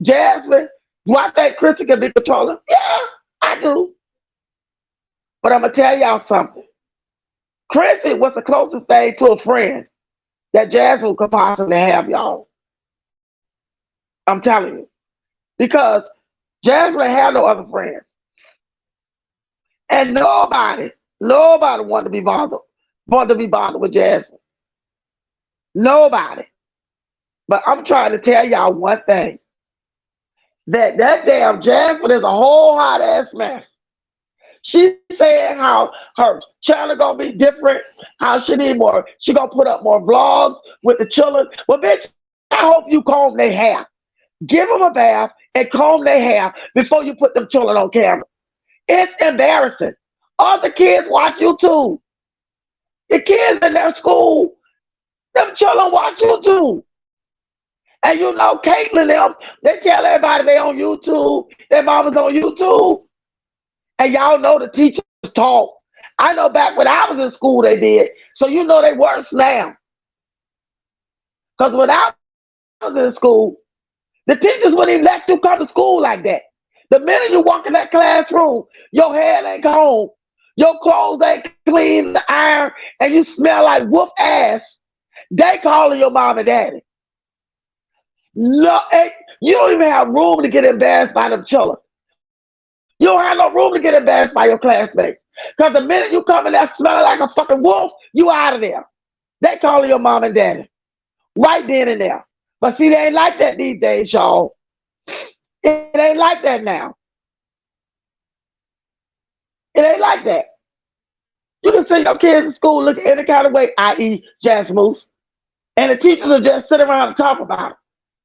Jasmine, do I think Chrissy can be controlling? Yeah, I do. But I'm gonna tell y'all something. Chrissy was the closest thing to a friend that Jasmine could possibly have, y'all. I'm telling you. Because Jasmine had no other friends. And nobody wanted to be bothered with Jasmine. Nobody. But I'm trying to tell y'all one thing. That damn Jasmine is a whole hot ass mess. She's saying how her channel gonna be different, how she need more, she gonna put up more vlogs with the children. Well, bitch, I hope you comb their hair. Give them a bath and comb their hair before you put them children on camera. It's embarrassing. Other kids watch you too. The kids in their school, them children watch you too. And you know, Caitlin, them, they tell everybody they on YouTube, their mama's on YouTube. And y'all know the teachers talk. I know back when I was in school they did. So you know they worse now. Because when I was in school, the teachers wouldn't even let you come to school like that. The minute you walk in that classroom, your hair ain't combed, your clothes ain't clean, the iron, and you smell like whoop ass, they calling your mom and daddy. No, you don't even have room to get embarrassed by them children. You don't have no room to get embarrassed by your classmates. Because the minute you come in there smelling like a fucking wolf, you out of there. They calling your mom and daddy. Right then and there. But see, they ain't like that these days, y'all. It ain't like that now. It ain't like that. You can send your kids to school looking any kind of way, i.e. Jazz Moose. And the teachers will just sit around and talk about it.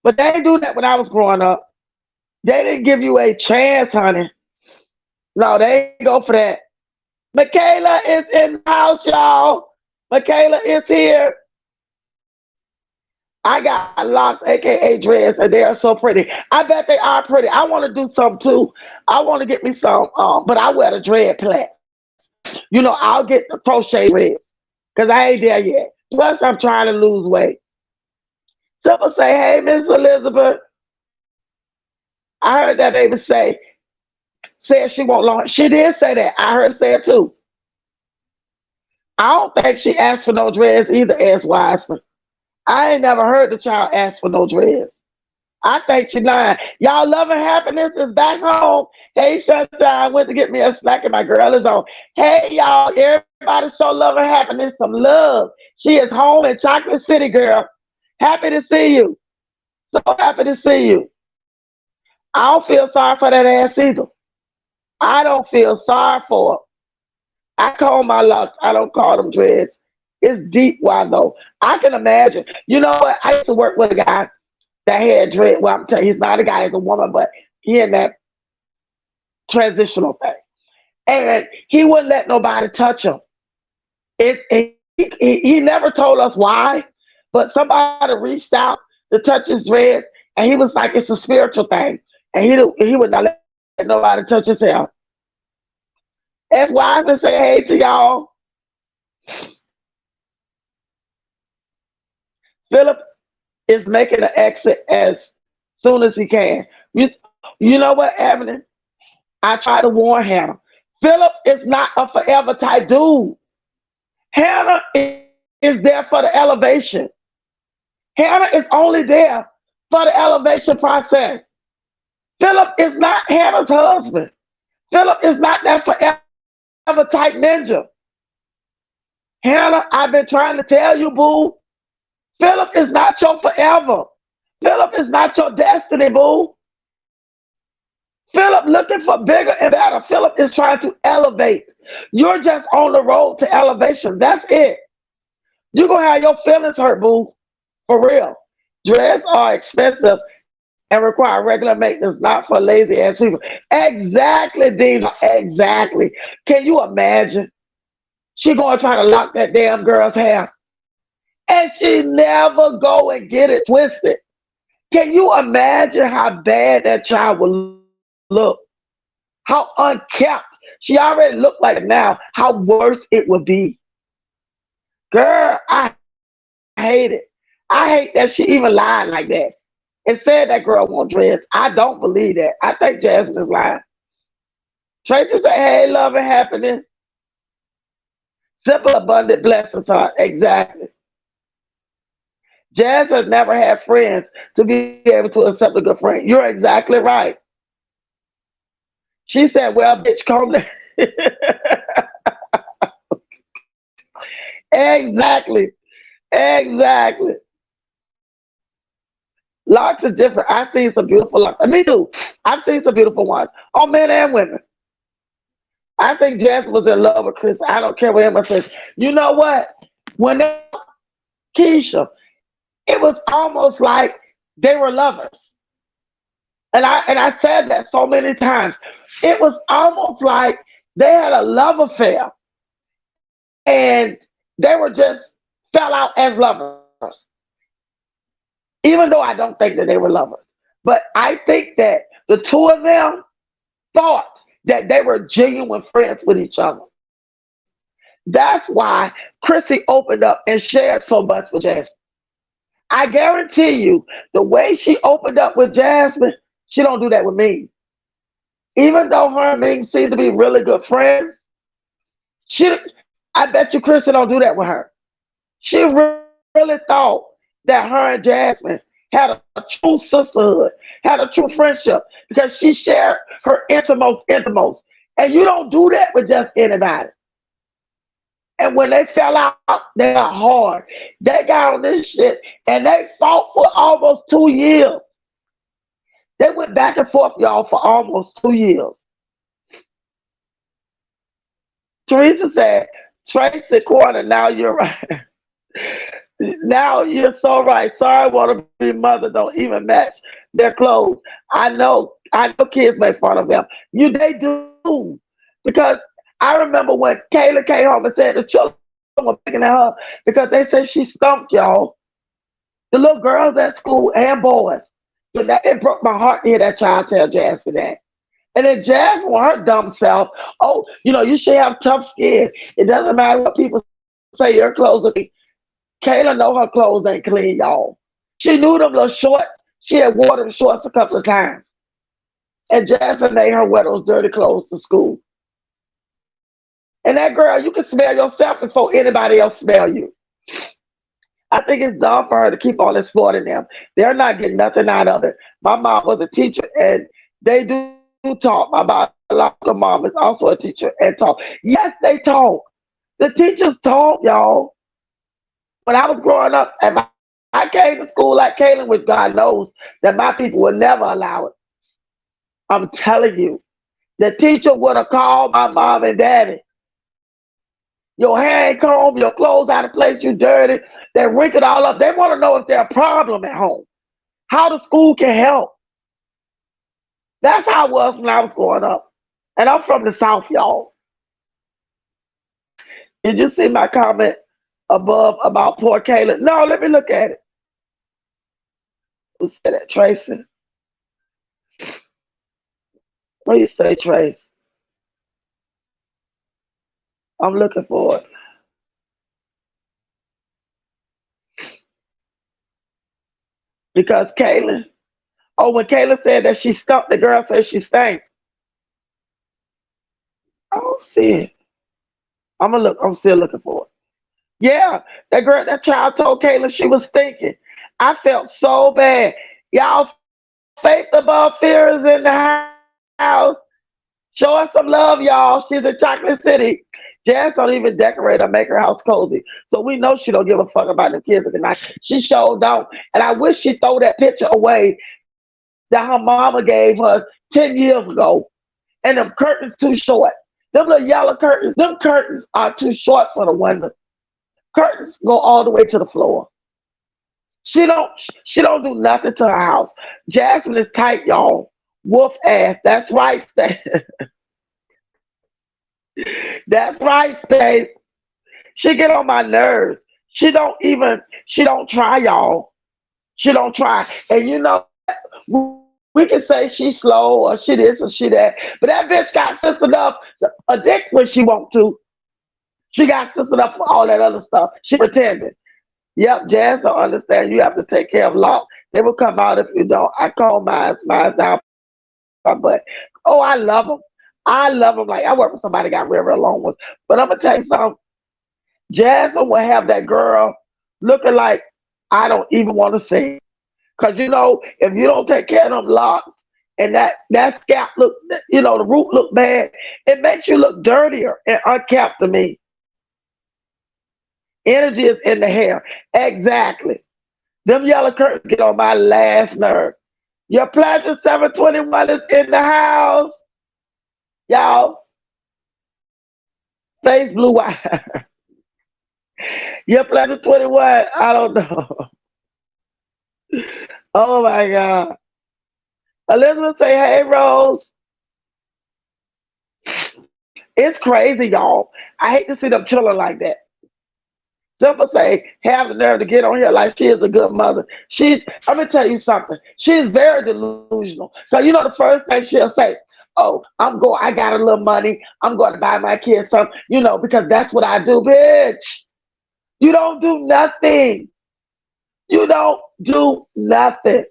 But they didn't do that when I was growing up. They didn't give you a chance, honey. No, they ain't go for that. Michaela is in the house, y'all. Michaela is here. I got locks, aka dreads, and they are so pretty. I bet they are pretty. I want to do some too. I want to get me some, but I wear the dread plait. You know, I'll get the crochet dreads because I ain't there yet. Plus, I'm trying to lose weight. Someone say, "Hey, Miss Elizabeth," I heard that baby said she won't long. She did say that. I heard her say it too. I don't think she asked for no dreads either, as Wiseman. I ain't never heard the child ask for no dreads. I think she lying. Y'all love and happiness is back home. Hey, Sunshine, went to get me a snack and my girl is on. Hey, y'all, everybody show love and happiness some love. She is home in Chocolate City, girl. Happy to see you. So happy to see you. I don't feel sorry for that ass either. I don't feel sorry for her. I call my locks. I don't call them dreads. It's deep. Why though? I can imagine. You know what? I used to work with a guy that had dread. Well, I'm telling you, he's not a guy, he's a woman, but he in that transitional thing. And he wouldn't let nobody touch him. He never told us why, but somebody reached out to touch his dreads, and he was like, it's a spiritual thing. And he would not let nobody touch his hair. That's why I can say hey to y'all. Philip is making an exit as soon as he can. You know what, Evelyn? I try to warn Hannah. Philip is not a forever type dude. Hannah is there for the elevation. Hannah is only there for the elevation process. Philip is not Hannah's husband. Philip is not that forever type ninja. Hannah, I've been trying to tell you, boo. Philip is not your forever. Philip is not your destiny, boo. Philip looking for bigger and better. Philip is trying to elevate. You're just on the road to elevation. That's it. You're going to have your feelings hurt, boo. For real. Dreads are expensive and require regular maintenance, not for lazy ass people. Exactly, Dina. Exactly. Can you imagine? She going to try to lock that damn girl's hair. And she never go and get it twisted. Can you imagine how bad that child will look? How unkept. She already looked like it now. How worse it would be. Girl, I hate it. I hate that she even lied like that. And said that girl won't dress. I don't believe that. I think Jasmine is lying. Tracy said, hey, love and happiness. Simple, abundant blessings are exactly. Jazz has never had friends to be able to accept a good friend. You're exactly right. She said, well, bitch, come there. Exactly. Exactly. Locks are different. I've seen some beautiful locks. Me too. I've seen some beautiful ones on men and women. I think Jazz was in love with Chris. I don't care what anyone says. You know what? When they Keisha, it was almost like they were lovers. And I said that so many times. It was almost like they had a love affair and they were just fell out as lovers. Even though I don't think that they were lovers. But I think that the two of them thought that they were genuine friends with each other. That's why Chrissy opened up and shared so much with Jasmine. I guarantee you, the way she opened up with Jasmine, she don't do that with me. Even though her and me seem to be really good friends, she, I bet you Chrissy don't do that with her. She really thought that her and Jasmine had a true sisterhood, had a true friendship, because she shared her innermost. And you don't do that with just anybody. And when they fell out, they got hard. They got on this shit and they fought for almost 2 years. They went back and forth, y'all, for almost 2 years. Teresa said, Tracy Corner, now you're right. Now you're so right. Sorry, want to be mother don't even match their clothes. I know kids make fun of them. They do. Because I remember when Kayla came home and said the children were picking at her because they said she stumped y'all. The little girls at school and boys. So that it broke my heart to hear that child tell Jasmine that. And then Jasmine, her dumb self, oh, you should have tough skin. It doesn't matter what people say, your clothes are clean. Kayla know her clothes ain't clean, y'all. She knew them little shorts. She had worn them shorts a couple of times. And Jasmine made her wear those dirty clothes to school. And that girl, you can smell yourself before anybody else smell you. I think it's dumb for her to keep on exploiting them. They're not getting nothing out of it. My mom was a teacher, and they do talk. My biological mom is also a teacher and talk. Yes, they talk. The teachers talk, y'all. When I was growing up, and I came to school like Kaylin, which God knows that my people would never allow it. I'm telling you, the teacher would have called my mom and daddy. Your hair ain't combed, your clothes out of place, you dirty, they wrinkled all up. They want to know if there's a problem at home, how the school can help. That's how it was when I was growing up. And I'm from the South, y'all. Did you see my comment above about poor Kayla? No, let me look at it. Who said that? Tracy. What do you say, Trace? I'm looking for it. Because Kayla, oh, when Kayla said that she stumped, the girl said she stank. I don't see it. I'm gonna look. I'm still looking for it. Yeah, that child told Kayla she was stinking. I felt so bad. Y'all, faith above fear is in the house. Show us some love, y'all. She's in Chocolate City. Jazz don't even decorate or make her house cozy. So we know she don't give a fuck about the kids at the night. She sure don't. And I wish she throw that picture away that her mama gave us 10 years ago. And them curtains too short. Them little yellow curtains, them curtains are too short for the window. Curtains go all the way to the floor. She don't she don't do nothing to her house. Jasmine is tight, y'all. Wolf ass. That's right, Stay. That's right, Stay. She get on my nerves. She don't try, y'all. She don't try. And you know what? We can say she's slow or she this or she that. But that bitch got sense enough to addict when she want to. She got sense enough for all that other stuff. She pretending. Yep, Jazz don't understand. You have to take care of law. They will come out if you don't. I call mine down my butt. Oh, I love them. I love them. Like, I work with somebody that got real long ones. But I'm going to tell you something. Jasmine will have that girl looking like I don't even want to see. Because, if you don't take care of them locks and that scalp look, the root look bad, it makes you look dirtier and unkept to me. Energy is in the hair. Exactly. Them yellow curtains get on my last nerve. Your Pleasure 721 is in the house. Y'all, face blue wire. Your Pleasure 21, I don't know. Oh my God. Elizabeth say, hey, Rose. It's crazy, y'all. I hate to see them chilling like that. Simple say, have the nerve to get on here like she is a good mother. I'm gonna tell you something. She is very delusional. So the first thing she'll say, oh, I got a little money. I'm going to buy my kids some, because that's what I do, bitch. You don't do nothing. You don't do nothing.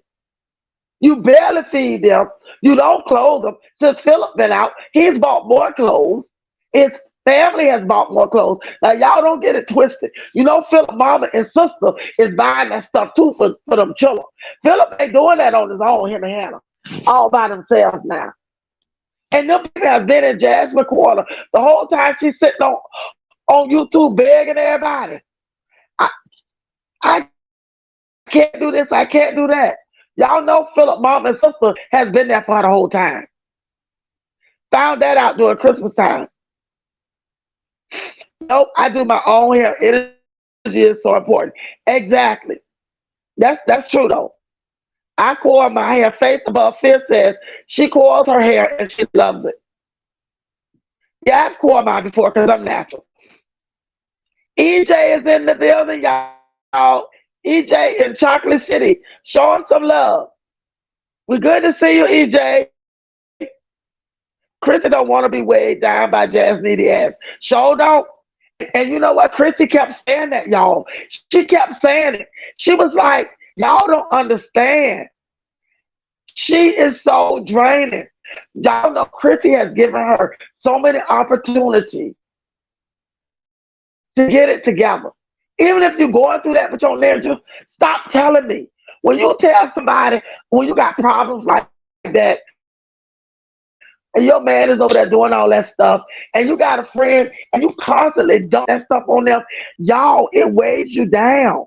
You barely feed them. You don't clothe them. Since Philip been out, he's bought more clothes. His family has bought more clothes. Now y'all don't get it twisted. Philip mama and sister is buying that stuff too for them children. Philip ain't doing that on his own, him and Hannah. All by themselves now. And them people have been in Jasmine Corner the whole time she's sitting on YouTube begging everybody. I, I can't do this, I can't do that. Y'all know Philip mom and sister has been there for her the whole time. Found that out during Christmas time. Nope, I do my own hair. It is not me. is so important. Exactly. That's true though. I coil my hair face above fist says she coils her hair and she loves it. Yeah, I've coiled mine before because I'm natural. EJ is in the building, y'all. EJ in Chocolate City. Show him some love. We good to see you, EJ. Chrissy don't want to be weighed down by Jazz Needy ass. Show don't. And you know what? Chrissy kept saying that, y'all. She kept saying it. She was like, y'all don't understand. She is so draining. Y'all know Chrissy has given her so many opportunities to get it together. Even if you're going through that with your marriage, stop telling me. When you tell somebody, when you got problems like that, and your man is over there doing all that stuff, and you got a friend, and you constantly dump that stuff on them, y'all, it weighs you down.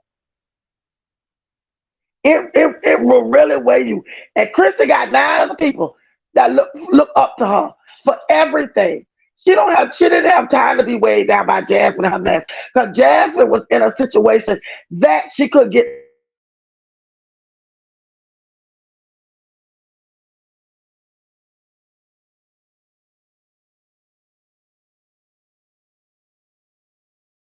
It will really weigh you. And Chrissy got 9 other people that look up to her for everything. She didn't have time to be weighed down by Jasmine and her mess. Because Jasmine was in a situation that she could get out of. She was in a situation that she could get out of. And Chrissy was in a situation that she could get out of.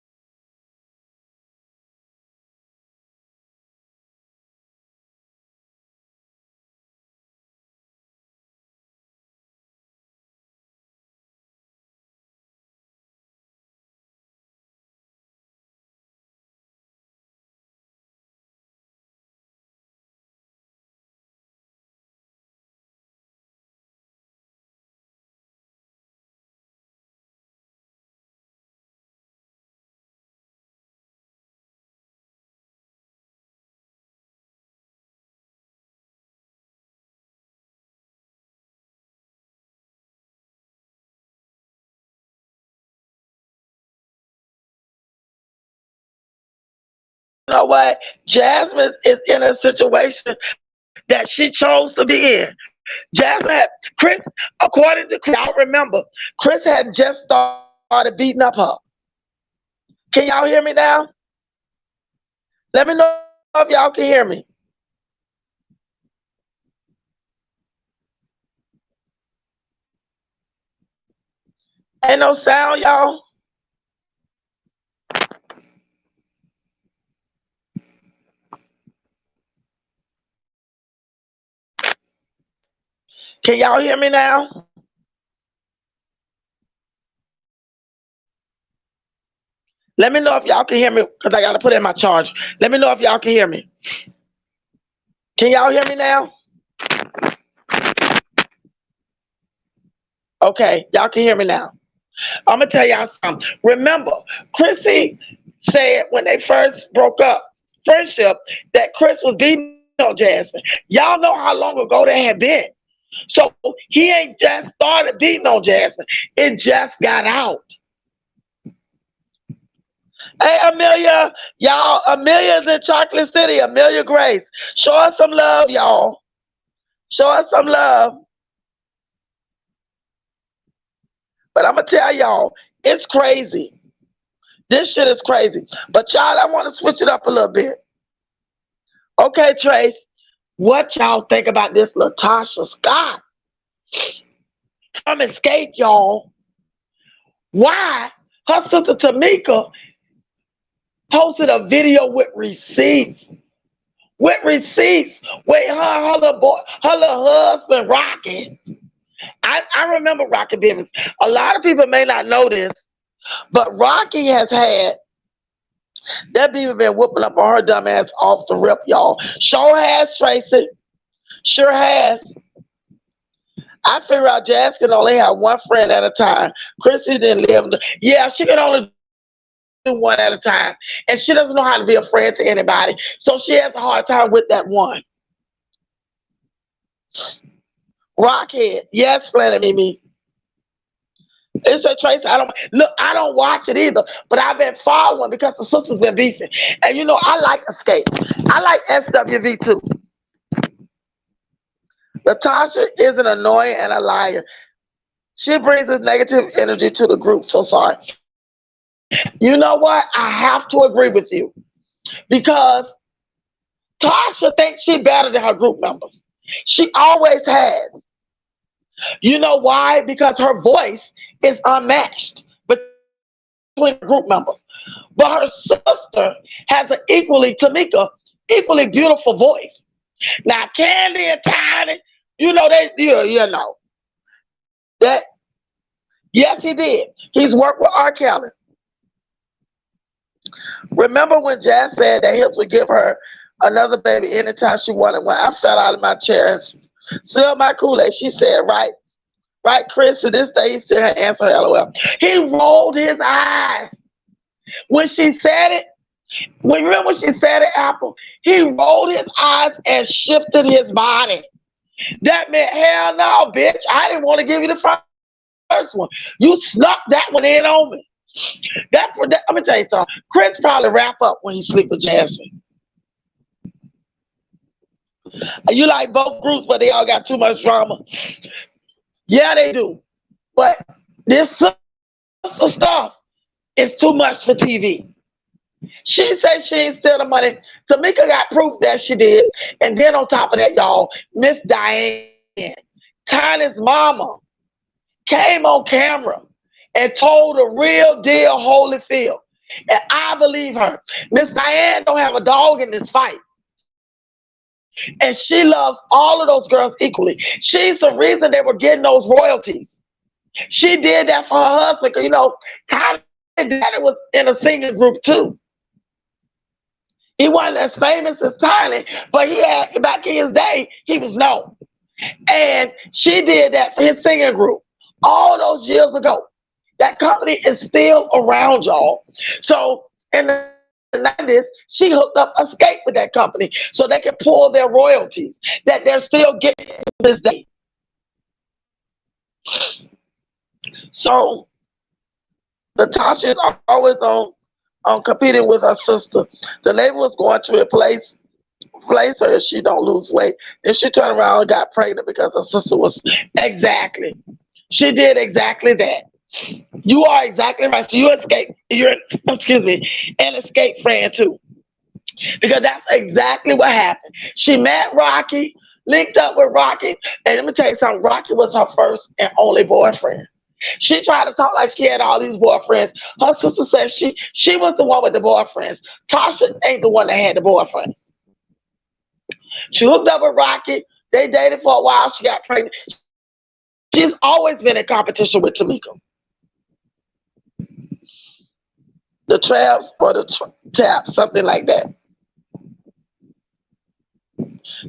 You know what? Jasmine is in a situation that she chose to be in. Jasmine had Chris, according to Chris, y'all remember, Chris had just started beating up her. Can y'all hear me now? Let me know if y'all can hear me. Ain't no sound, y'all. Can y'all hear me now? Let me know if y'all can hear me because I got to put in my charge. Let me know if y'all can hear me. Can y'all hear me now? Okay, y'all can hear me now. I'm gonna tell y'all something. Remember, Chrissy said when they first broke up friendship that Chris was beating on Jasmine. Y'all know how long ago that had been. So he ain't just started beating on Jasmine. It just got out. Hey Amelia, y'all, Amelia's in Chocolate City. Amelia Grace. Show us some love, y'all. Show us some love. But I'm gonna tell y'all, it's crazy. This shit is crazy. But y'all, I want to switch it up a little bit. Okay, Trace, what y'all think about this LaToscha Scott from Escape, y'all? Why her sister Tamika posted a video with receipts? With receipts with her little boy, her little husband Rocky. I remember Rocky Bivens. A lot of people may not know this, but Rocky has had that baby been whooping up on her dumb ass off the rip, y'all. Sure has, Tracy. Sure has. I figure out Jazz can only have one friend at a time. Chrissy didn't live. Yeah, she can only do one at a time. And she doesn't know how to be a friend to anybody. So she has a hard time with that one. Rockhead. Yes, Planet Mimi. It's a Tracy. I don't watch it either, but I've been following because the sisters been beefing. And you know, I like Escape. I like SWV too. LaToscha is an annoying and a liar. She brings this negative energy to the group. So sorry. You know what? I have to agree with you because Tasha thinks she's better than her group members. She always has. You know why? Because her voice is unmatched between the group members. But her sister has an Tamika, equally beautiful voice. Now, Candy and Tiny, you know that. Yes, he did. He's worked with R. Kelly. Remember when Jazz said that Hips would give her another baby anytime she wanted one? I fell out of my chair and spilled my Kool-Aid. She said, right, right, Chris, to this day, he still had answer LOL. He rolled his eyes when she said it. Remember when she said it, Apple? He rolled his eyes and shifted his body. That meant, hell no, bitch. I didn't want to give you the first one. You snuck that one in on me. Let me tell you something. Chris probably wrap up when he sleep with Jasmine. You like both groups, but they all got too much drama. Yeah, they do. But this sister stuff is too much for TV. She said she ain't steal the money. Tamika got proof that she did. And then on top of that, y'all, Miss Diane, Tiny's mama, came on camera and told the real deal Holyfield. And I believe her. Miss Diane don't have a dog in this fight. And she loves all of those girls equally. She's the reason they were getting those royalties. She did that for her husband. You know, Tyler's daddy was in a singing group too. He wasn't as famous as Tyler, but he had, back in his day, he was known. And she did that for his singing group all those years ago. That company is still around, y'all. So in the 90s, she hooked up Escape with that company so they can pull their royalties that they're still getting to this day. So Natasha is always on competing with her sister. The label was going to replace her if she don't lose weight. Then she turned around and got pregnant because her sister was exactly. She did exactly that. You are exactly right. So you're an Escape friend too. Because that's exactly what happened. She met Rocky, linked up with Rocky, and let me tell you something, Rocky was her first and only boyfriend. She tried to talk like she had all these boyfriends. Her sister said she was the one with the boyfriends. Tasha ain't the one that had the boyfriends. She hooked up with Rocky. They dated for a while. She got pregnant. She's always been in competition with Tamika. The Traps or the Taps, something like that.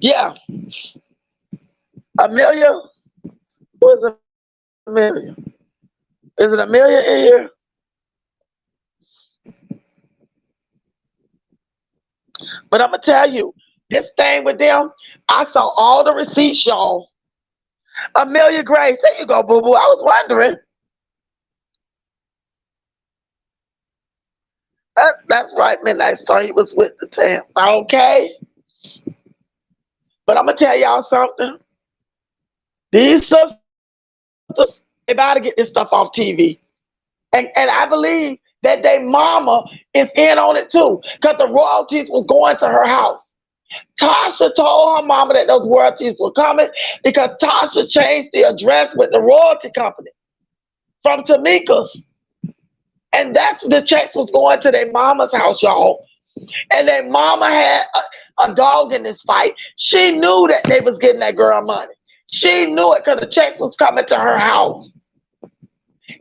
Yeah. Amelia? Who is Amelia? Is it Amelia in here? But I'm going to tell you, this thing with them, I saw all the receipts, y'all. Amelia Grace, there you go, boo-boo. I was wondering. That's right, Midnight Star. He was with the Tampa. Okay? But I'm going to tell y'all something. These sisters, they about to get this stuff off TV. And I believe that their mama is in on it too. Because the royalties was going to her house. Tasha told her mama that those royalties were coming because Tasha changed the address with the royalty company from Tamika's. And that's the checks was going to their mama's house, y'all. And their mama had a dog in this fight. She knew that they was getting that girl money. She knew it because the checks was coming to her house.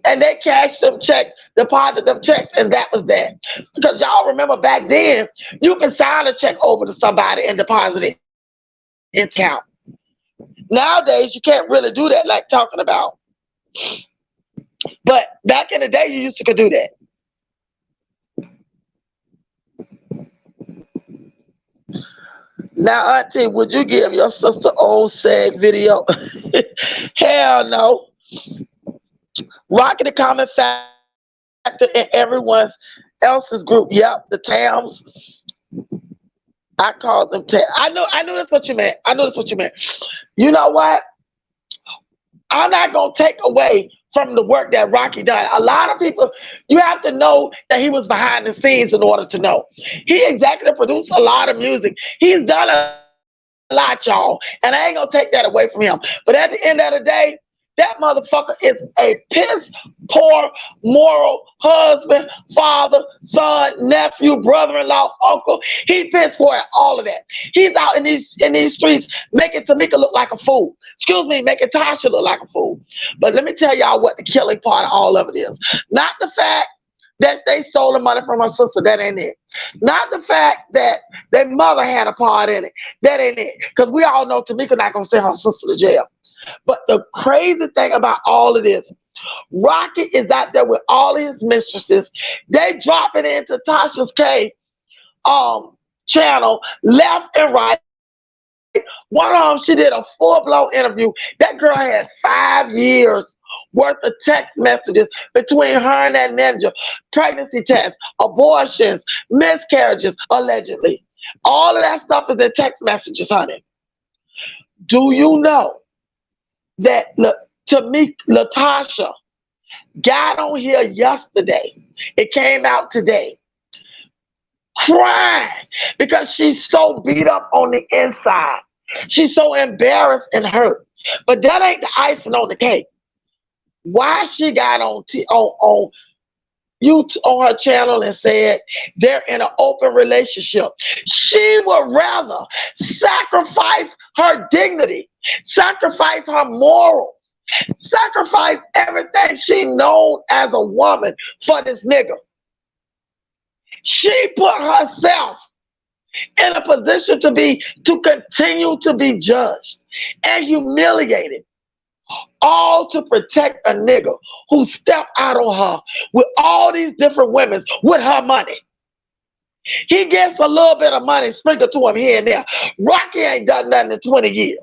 And they cashed them checks, deposited them checks, and that was that. Because y'all remember back then, you can sign a check over to somebody and deposit it in account. Nowadays, you can't really do that like talking about. But back in the day, you used to could do that. Now, Auntie, would you give your sister old seg video? Hell no. Rocky the common factor in everyone's else's group. Yep, the Tams. I called them Tams. I knew that's what you meant. You know what? I'm not gonna take away from the work that Rocky done. A lot of people, you have to know that he was behind the scenes in order to know. He executive produced a lot of music. He's done a lot, y'all, and I ain't gonna take that away from him. But at the end of the day, that motherfucker is a piss poor moral husband, father, son, nephew, brother-in-law, uncle. He piss poor at all of that. He's out in these streets making Tamika look like a fool. Excuse me, making Tasha look like a fool. But let me tell y'all what the killing part of all of it is. Not the fact that they stole the money from her sister. That ain't it. Not the fact that their mother had a part in it. That ain't it. Because we all know Tamika not going to send her sister to jail. But the crazy thing about all of this, Rocky is out there with all of his mistresses. They drop it into Tasha's K channel left and right. One of them, she did a full-blown interview. That girl had 5 years worth of text messages between her and that ninja. Pregnancy tests, abortions, miscarriages, allegedly. All of that stuff is in text messages, honey. Do you know that LaToscha got on here yesterday? It came out today. Crying because she's so beat up on the inside. She's so embarrassed and hurt. But that ain't the icing on the cake. Why she got on her channel and said they're in an open relationship. She would rather sacrifice her dignity, sacrifice her morals, sacrifice everything she known as a woman for this nigga. She put herself in a position to continue to be judged and humiliated, all to protect a nigga who stepped out on her with all these different women with her money. He gets a little bit of money sprinkled to him here and there. Rocky ain't done nothing in 20 years.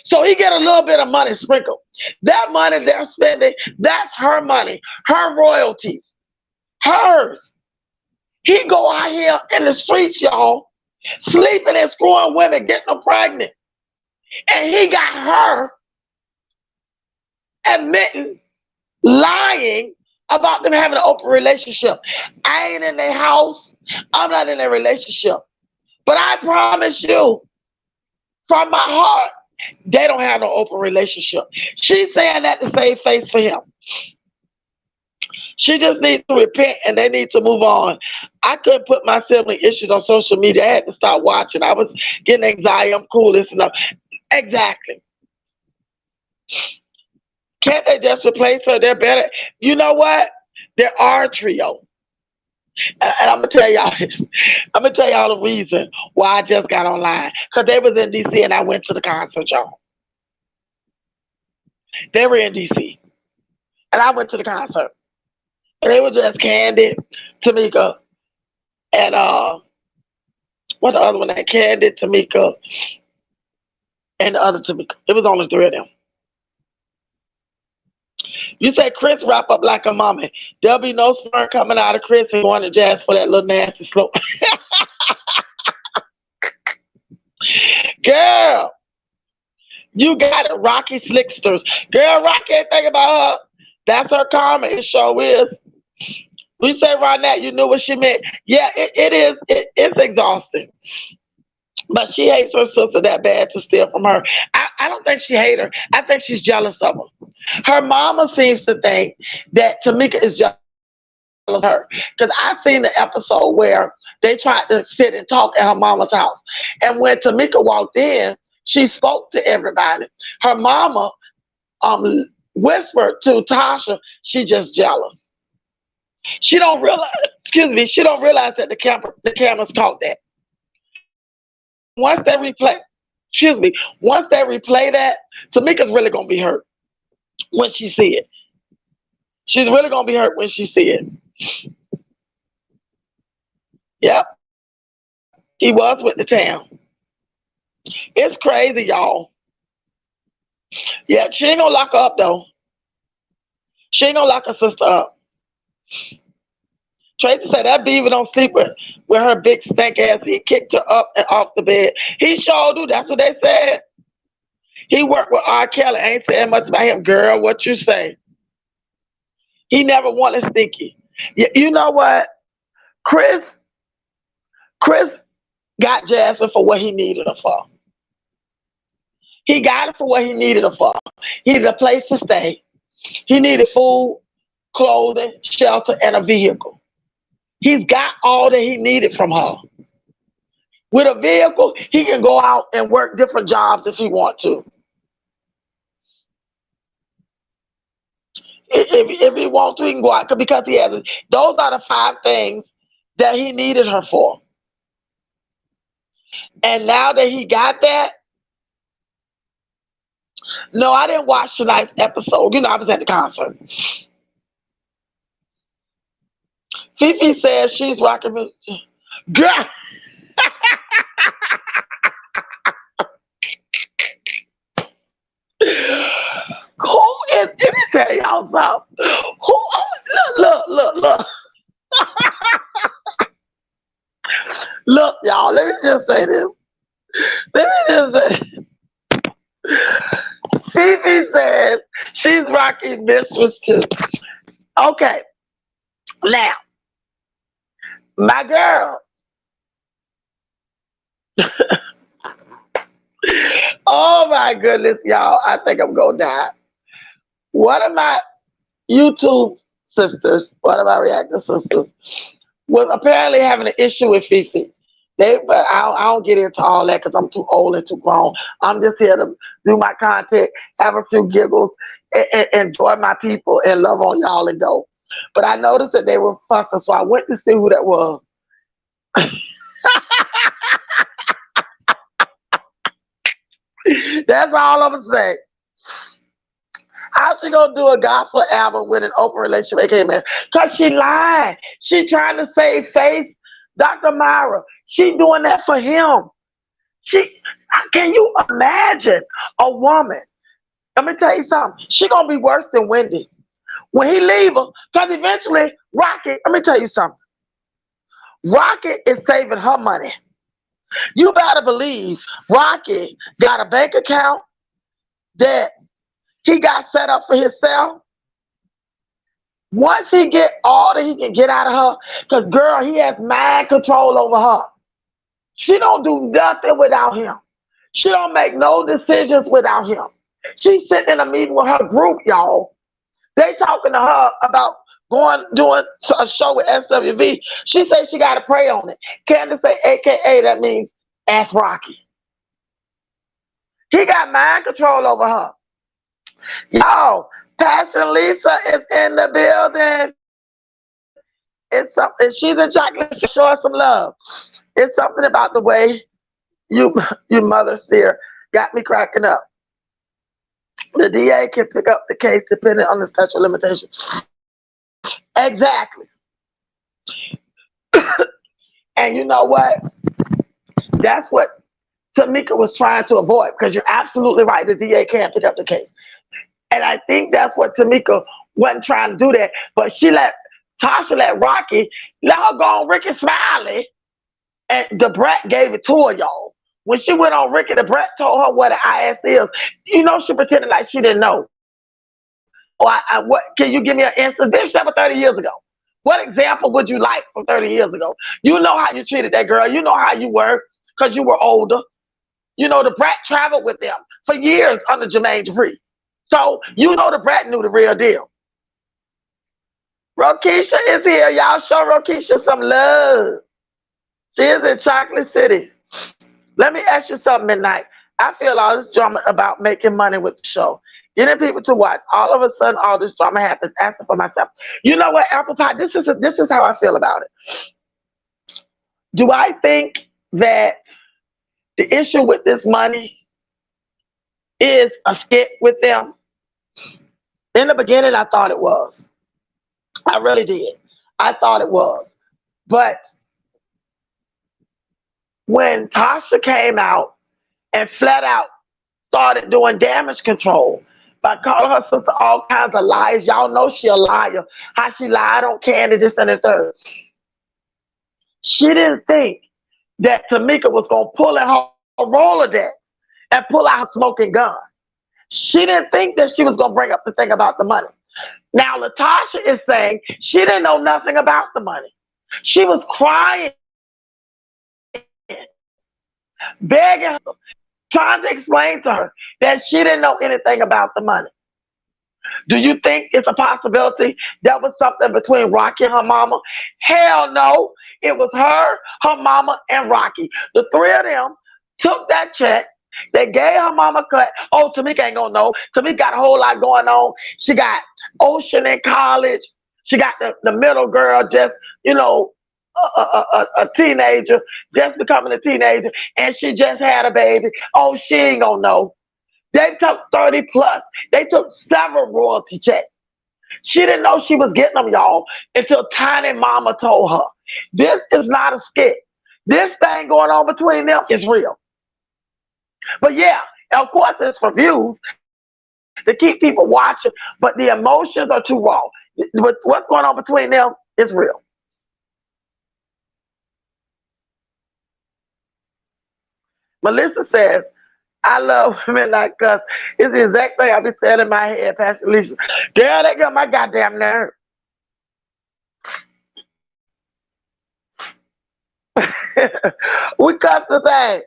So he get a little bit of money sprinkled. That money they're spending, that's her money, her royalties, hers. He go out here in the streets, y'all, sleeping and screwing women, getting them pregnant. And he got her admitting, lying about them having an open relationship. I ain't in their house. I'm not in their relationship. But I promise you, from my heart, they don't have no open relationship. She's saying that to save face for him. She just needs to repent and they need to move on. I couldn't put my sibling issues on social media. I had to stop watching. I was getting anxiety. I'm cool, this and that. Exactly. Can't they just replace her? They're better. You know what? There are a trio. And I'm going to tell y'all this. I'm going to tell y'all the reason why I just got online. Because they was in D.C. and I went to the concert, y'all. They were in D.C. and I went to the concert. And they were just Candid, Tamika, and what the other one? That Candid, Tamika, and the other Tamika. It was only 3 of them. You say Chris wrap up like a mommy. There'll be no sperm coming out of Chris and going to Jazz for that little nasty slope. Girl, you got it, Rocky Slicksters. Girl, Rocky ain't thinking about her. That's her karma. It sure is. We say right now, you knew what she meant. Yeah, it is. It's exhausting. But she hates her sister that bad to steal from her. I don't think she hates her. I think she's jealous of her. Her mama seems to think that Tamika is jealous of her. Because I've seen the episode where they tried to sit and talk at her mama's house. And when Tamika walked in, she spoke to everybody. Her mama whispered to Tasha, she just jealous. She don't realize, she don't realize that the cameras caught that. Once they replay that, Tamika's really gonna be hurt when she see it. She's really gonna be hurt when she see it. Yep. He was with the town. It's crazy, y'all. Yeah, she ain't gonna lock her up though. She ain't gonna lock her sister up. Tracy said that beaver don't sleep with her big stank ass. He kicked her up and off the bed. He sure do. That's what they said. He worked with R. Kelly. Ain't saying much about him. Girl, what you say? He never wanted Stinky. You know what? Chris Chris got Jasmine for what he needed her for. He got it for what he needed her for. He needed a place to stay. He needed food, clothing, shelter, and a vehicle. He's got all that he needed from her. With a vehicle, he can go out and work different jobs if he wants to. If he wants to, he can go out because he has it. Those are the 5 things that he needed her for. And now that he got that, no, I didn't watch tonight's episode. You know, I was at the concert. Fifi says she's rocking me. Girl. Who is, let me tell y'all something. Look. Look, y'all, let me just say this. Fifi says she's rocking Mistress too. Okay. Now, my girl. Oh my goodness, y'all. I think I'm gonna die. One of my YouTube sisters, one of my reactor sisters, was apparently having an issue with Fifi. But I don't get into all that because I'm too old and too grown. I'm just here to do my content, have a few giggles, and enjoy my people and love on y'all and go. But I noticed that they were fussing, so I went to see who that was. That's all I'm gonna say. How's she gonna do a gospel album with an open relationship? Because she lied. She trying to save face. Dr. Myra, she doing that for him. Can you imagine a woman? Let me tell you something. She gonna be worse than Wendy when he leave her. Because eventually, Rocket. Let me tell you something. Rocket is saving her money. You better believe Rocket got a bank account that he got set up for himself. Once he get all that he can get out of her, because girl, he has mind control over her. She don't do nothing without him. She don't make no decisions without him. She's sitting in a meeting with her group, y'all. They talking to her about doing a show with SWV. She says she got to pray on it. Candace say, AKA, that means ask Rocky. He got mind control over her. Y'all, Passion Lisa is in the building. It's something. She's in chocolate. Show her some love. It's something about the way you mother steer got me cracking up. The DA can pick up the case depending on the statute of limitations. Exactly. And you know what? That's what Tamika was trying to avoid, because you're absolutely right. The DA can't pick up the case. And I think that's what Tamika wasn't trying to do that. But Tasha let Rocky, let her go on Ricky Smiley. And the brat gave it to her, y'all. When she went on Ricky, the brat told her what an IS is. You know, she pretended like she didn't know. What can you give me an instance? This happened 30 years ago. What example would you like from 30 years ago? You know how you treated that girl. You know how you were because you were older. You know, the brat traveled with them for years under Jermaine Dupri. So, you know the brat knew the real deal. Rokisha is here. Y'all show Rokisha some love. She is in Chocolate City. Let me ask you something, Midnight. I feel all this drama about making money with the show. Getting people to watch. All of a sudden, all this drama happens. Asking for myself. You know what, Apple Pie? This is how I feel about it. Do I think that the issue with this money is a skit with them? In the beginning, I thought it was. I really did. I thought it was. But when Tasha came out and flat out started doing damage control by calling her sister all kinds of lies, y'all know she a liar. How she lied on Candy, this and the third. She didn't think that Tamika was going to pull in her Rolodex and pull out her smoking gun. She didn't think that she was going to bring up the thing about the money. Now, LaToscha is saying she didn't know nothing about the money. She was crying, begging her, trying to explain to her that she didn't know anything about the money. Do you think it's a possibility that was something between Rocky and her mama? Hell no. It was her mama, and Rocky. The three of them took that check. They gave her mama a cut. Oh, Tamika ain't gonna know. Tamika got a whole lot going on. She got Ocean in college. She got the middle girl just, a teenager, just becoming a teenager, and she just had a baby. Oh, she ain't gonna know. They took 30 plus. They took several royalty checks. She didn't know she was getting them, y'all, until Tiny Mama told her. This is not a skit. This thing going on between them is real. But yeah, of course it's for views to keep people watching, but the emotions are too raw. What's going on between them is real. Melissa says, I love women like us. It's the exact thing I be saying in my head, Pastor Alicia. Girl, they got my goddamn nerve. We cuss the thing.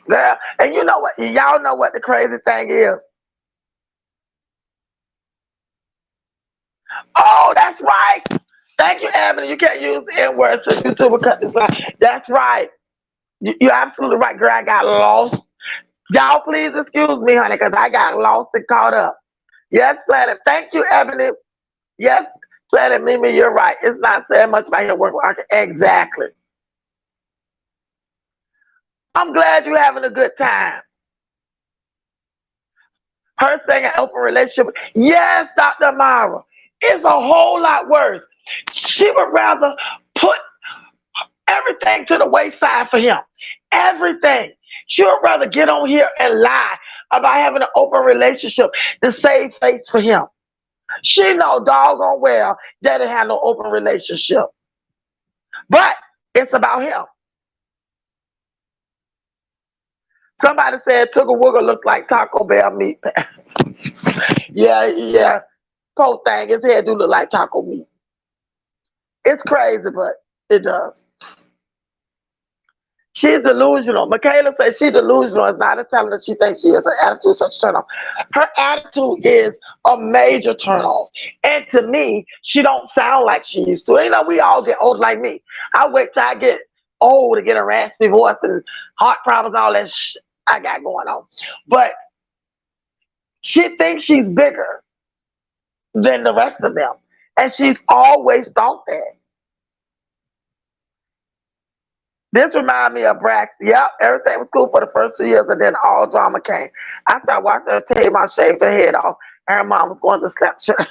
Girl, and you know what? Y'all know what the crazy thing is? Oh, that's right. Thank you, Ebony. You can't use the N-word so YouTube will cut this out. That's right. You're absolutely right, girl. I got lost. Y'all please excuse me, honey, because I got lost and caught up. Yes, Planet. Thank you, Ebony. Yes, Planet Mimi, you're right. It's not saying much about your work. Exactly. I'm glad you're having a good time. Her saying an open relationship. Yes, Dr. Mara. It's a whole lot worse. She would rather put everything to the wayside for him. Everything. She would rather get on here and lie about having an open relationship to save face for him. She know doggone well that they have no open relationship. But it's about him. Somebody said Tugga Wugga looks like Taco Bell meat. yeah. Poor thing, his head do look like taco meat. It's crazy, but it does. She's delusional. Michaela says she's delusional. It's not a telling that she thinks she is. Her attitude is such a turn off. Her attitude is a major turn off. And to me, she don't sound like she used to. You know, we all get old like me. I wait till I get old to get a raspy voice and heart problems and all that shit I got going on. But she thinks she's bigger than the rest of them. And she's always thought that. This reminds me of Braxton. Yep, everything was cool for the first 2 years, and then all drama came. I started watching her take my shaved her head off, and her mom was going to slap her.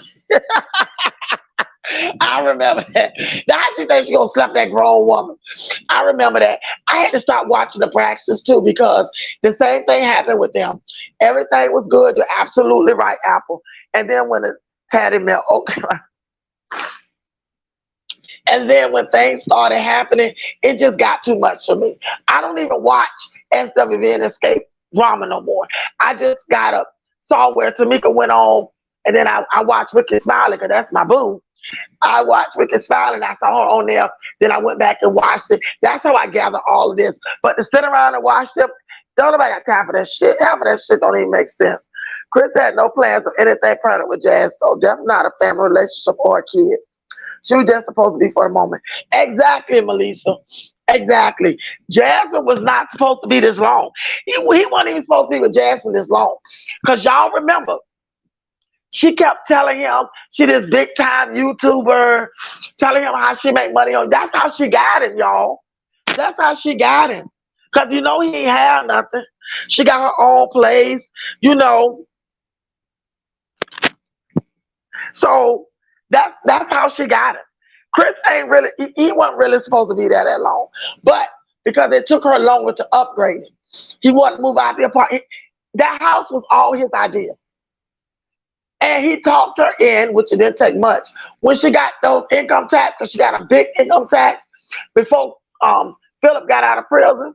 I remember that. Now she thinks she's going to slap that grown woman. I remember that. I had to stop watching the Braxtons, too, because the same thing happened with them. Everything was good. You're absolutely right, Apple. And then when the Patty Mel, okay. And then when things started happening, it just got too much for me. I don't even watch SWV and Escape drama no more. I just got up, saw where Tamika went on, and then I watched Ricky Smiley, because that's my boo. I watched Ricky Smiley, and I saw her on there. Then I went back and watched it. That's how I gather all of this. But to sit around and watch them, don't nobody got time for that shit. Half of that shit don't even make sense. Chris had no plans of anything permanent with Jazz, so definitely not a family relationship or a kid. She was just supposed to be for the moment. Exactly, Melissa. Exactly. Jasmine was not supposed to be this long. He wasn't even supposed to be with Jasmine this long. Because y'all remember, she kept telling him she this big time YouTuber, telling him how she make money on. That's how she got him, y'all. That's how she got him. Because he ain't had nothing. She got her own place, So that's how she got it. Chris ain't really, he wasn't really supposed to be there that long. But because it took her longer to upgrade it, he wanted to move out the apartment. That house was all his idea. And he talked her in, which it didn't take much. When she got those income tax, because she got a big income tax before Philip got out of prison,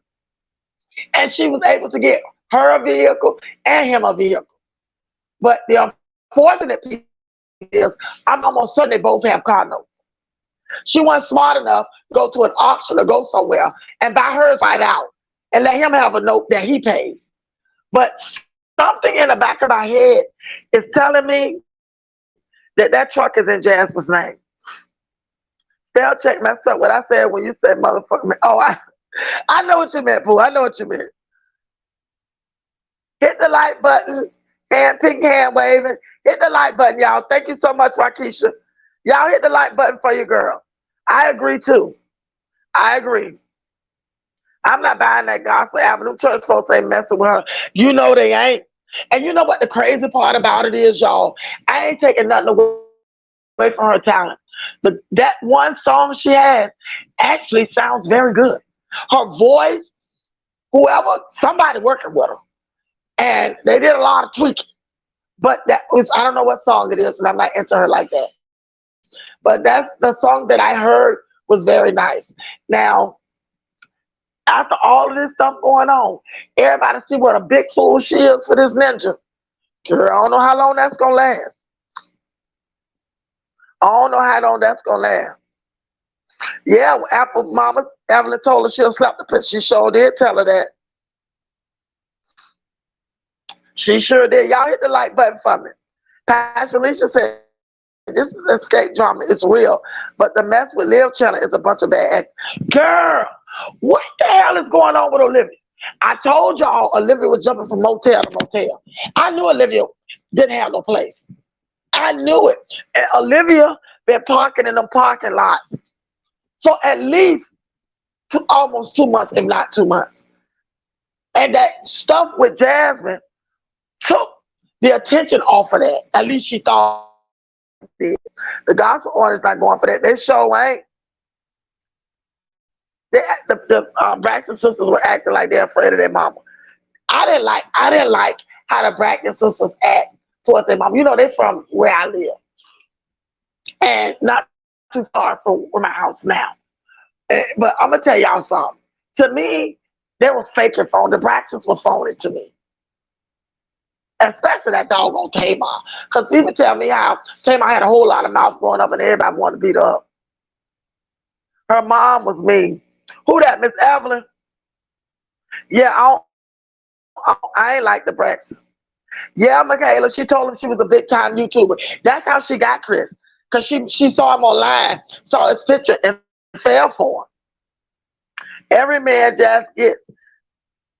and she was able to get her a vehicle and him a vehicle. But the unfortunate piece is, I'm almost certain they both have car notes. She wasn't smart enough to go to an auction or go somewhere and buy hers right out and let him have a note that he pays. But something in the back of my head is telling me that that truck is in Jasmine's name. Spell check messed up what I said when you said motherfucker. Oh, I know what you meant, Pooh. I know what you meant. Hit the like button, hand pink hand waving. Hit the like button, y'all. Thank you so much, Rakisha. Y'all hit the like button for your girl. I agree too. I agree. I'm not buying that Gospel Avenue. Church folks ain't messing with her. You know they ain't. And you know what the crazy part about it is, y'all? I ain't taking nothing away from her talent. But that one song she has actually sounds very good. Her voice, whoever, somebody working with her. And they did a lot of tweaking. But that was, I don't know what song it is, and I'm not into her like that. But that's the song that I heard was very nice. Now, after all of this stuff going on, everybody see what a big fool she is for this ninja. Girl, I don't know how long that's going to last. I don't know how long that's going to last. Yeah, after Mama Evelyn told her she'll slap the bitch, she sure did tell her that. She sure did. Y'all hit the like button for me. Pastor Alicia said, this is escape drama. It's real. But the mess with Liv Channel is a bunch of bad acting. Girl, what the hell is going on with Olivia? I told y'all Olivia was jumping from motel to motel. I knew Olivia didn't have no place. I knew it. And Olivia been parking in them parking lots for at least almost 2 months, if not 2 months. And that stuff with Jasmine took the attention off of that. At least she thought it did. The gospel artists not going for that. They sure ain't. The Braxton sisters were acting like they're afraid of their mama. I didn't like how the Braxton sisters act towards their mama. You know, they're from where I live. And not too far from where my house now. But I'm going to tell y'all something. To me, they were faking phone. The Braxtons were phoning to me. Especially that doggone Tamar. Because people tell me how Tamar had a whole lot of mouth growing up and everybody wanted to beat her up. Her mom was mean. Who that, Miss Evelyn? Yeah, I ain't like the Braxton. Yeah, Michaela, she told him she was a big time YouTuber. That's how she got Chris. Because she saw him online, saw his picture, and fell for him. Every man just gets,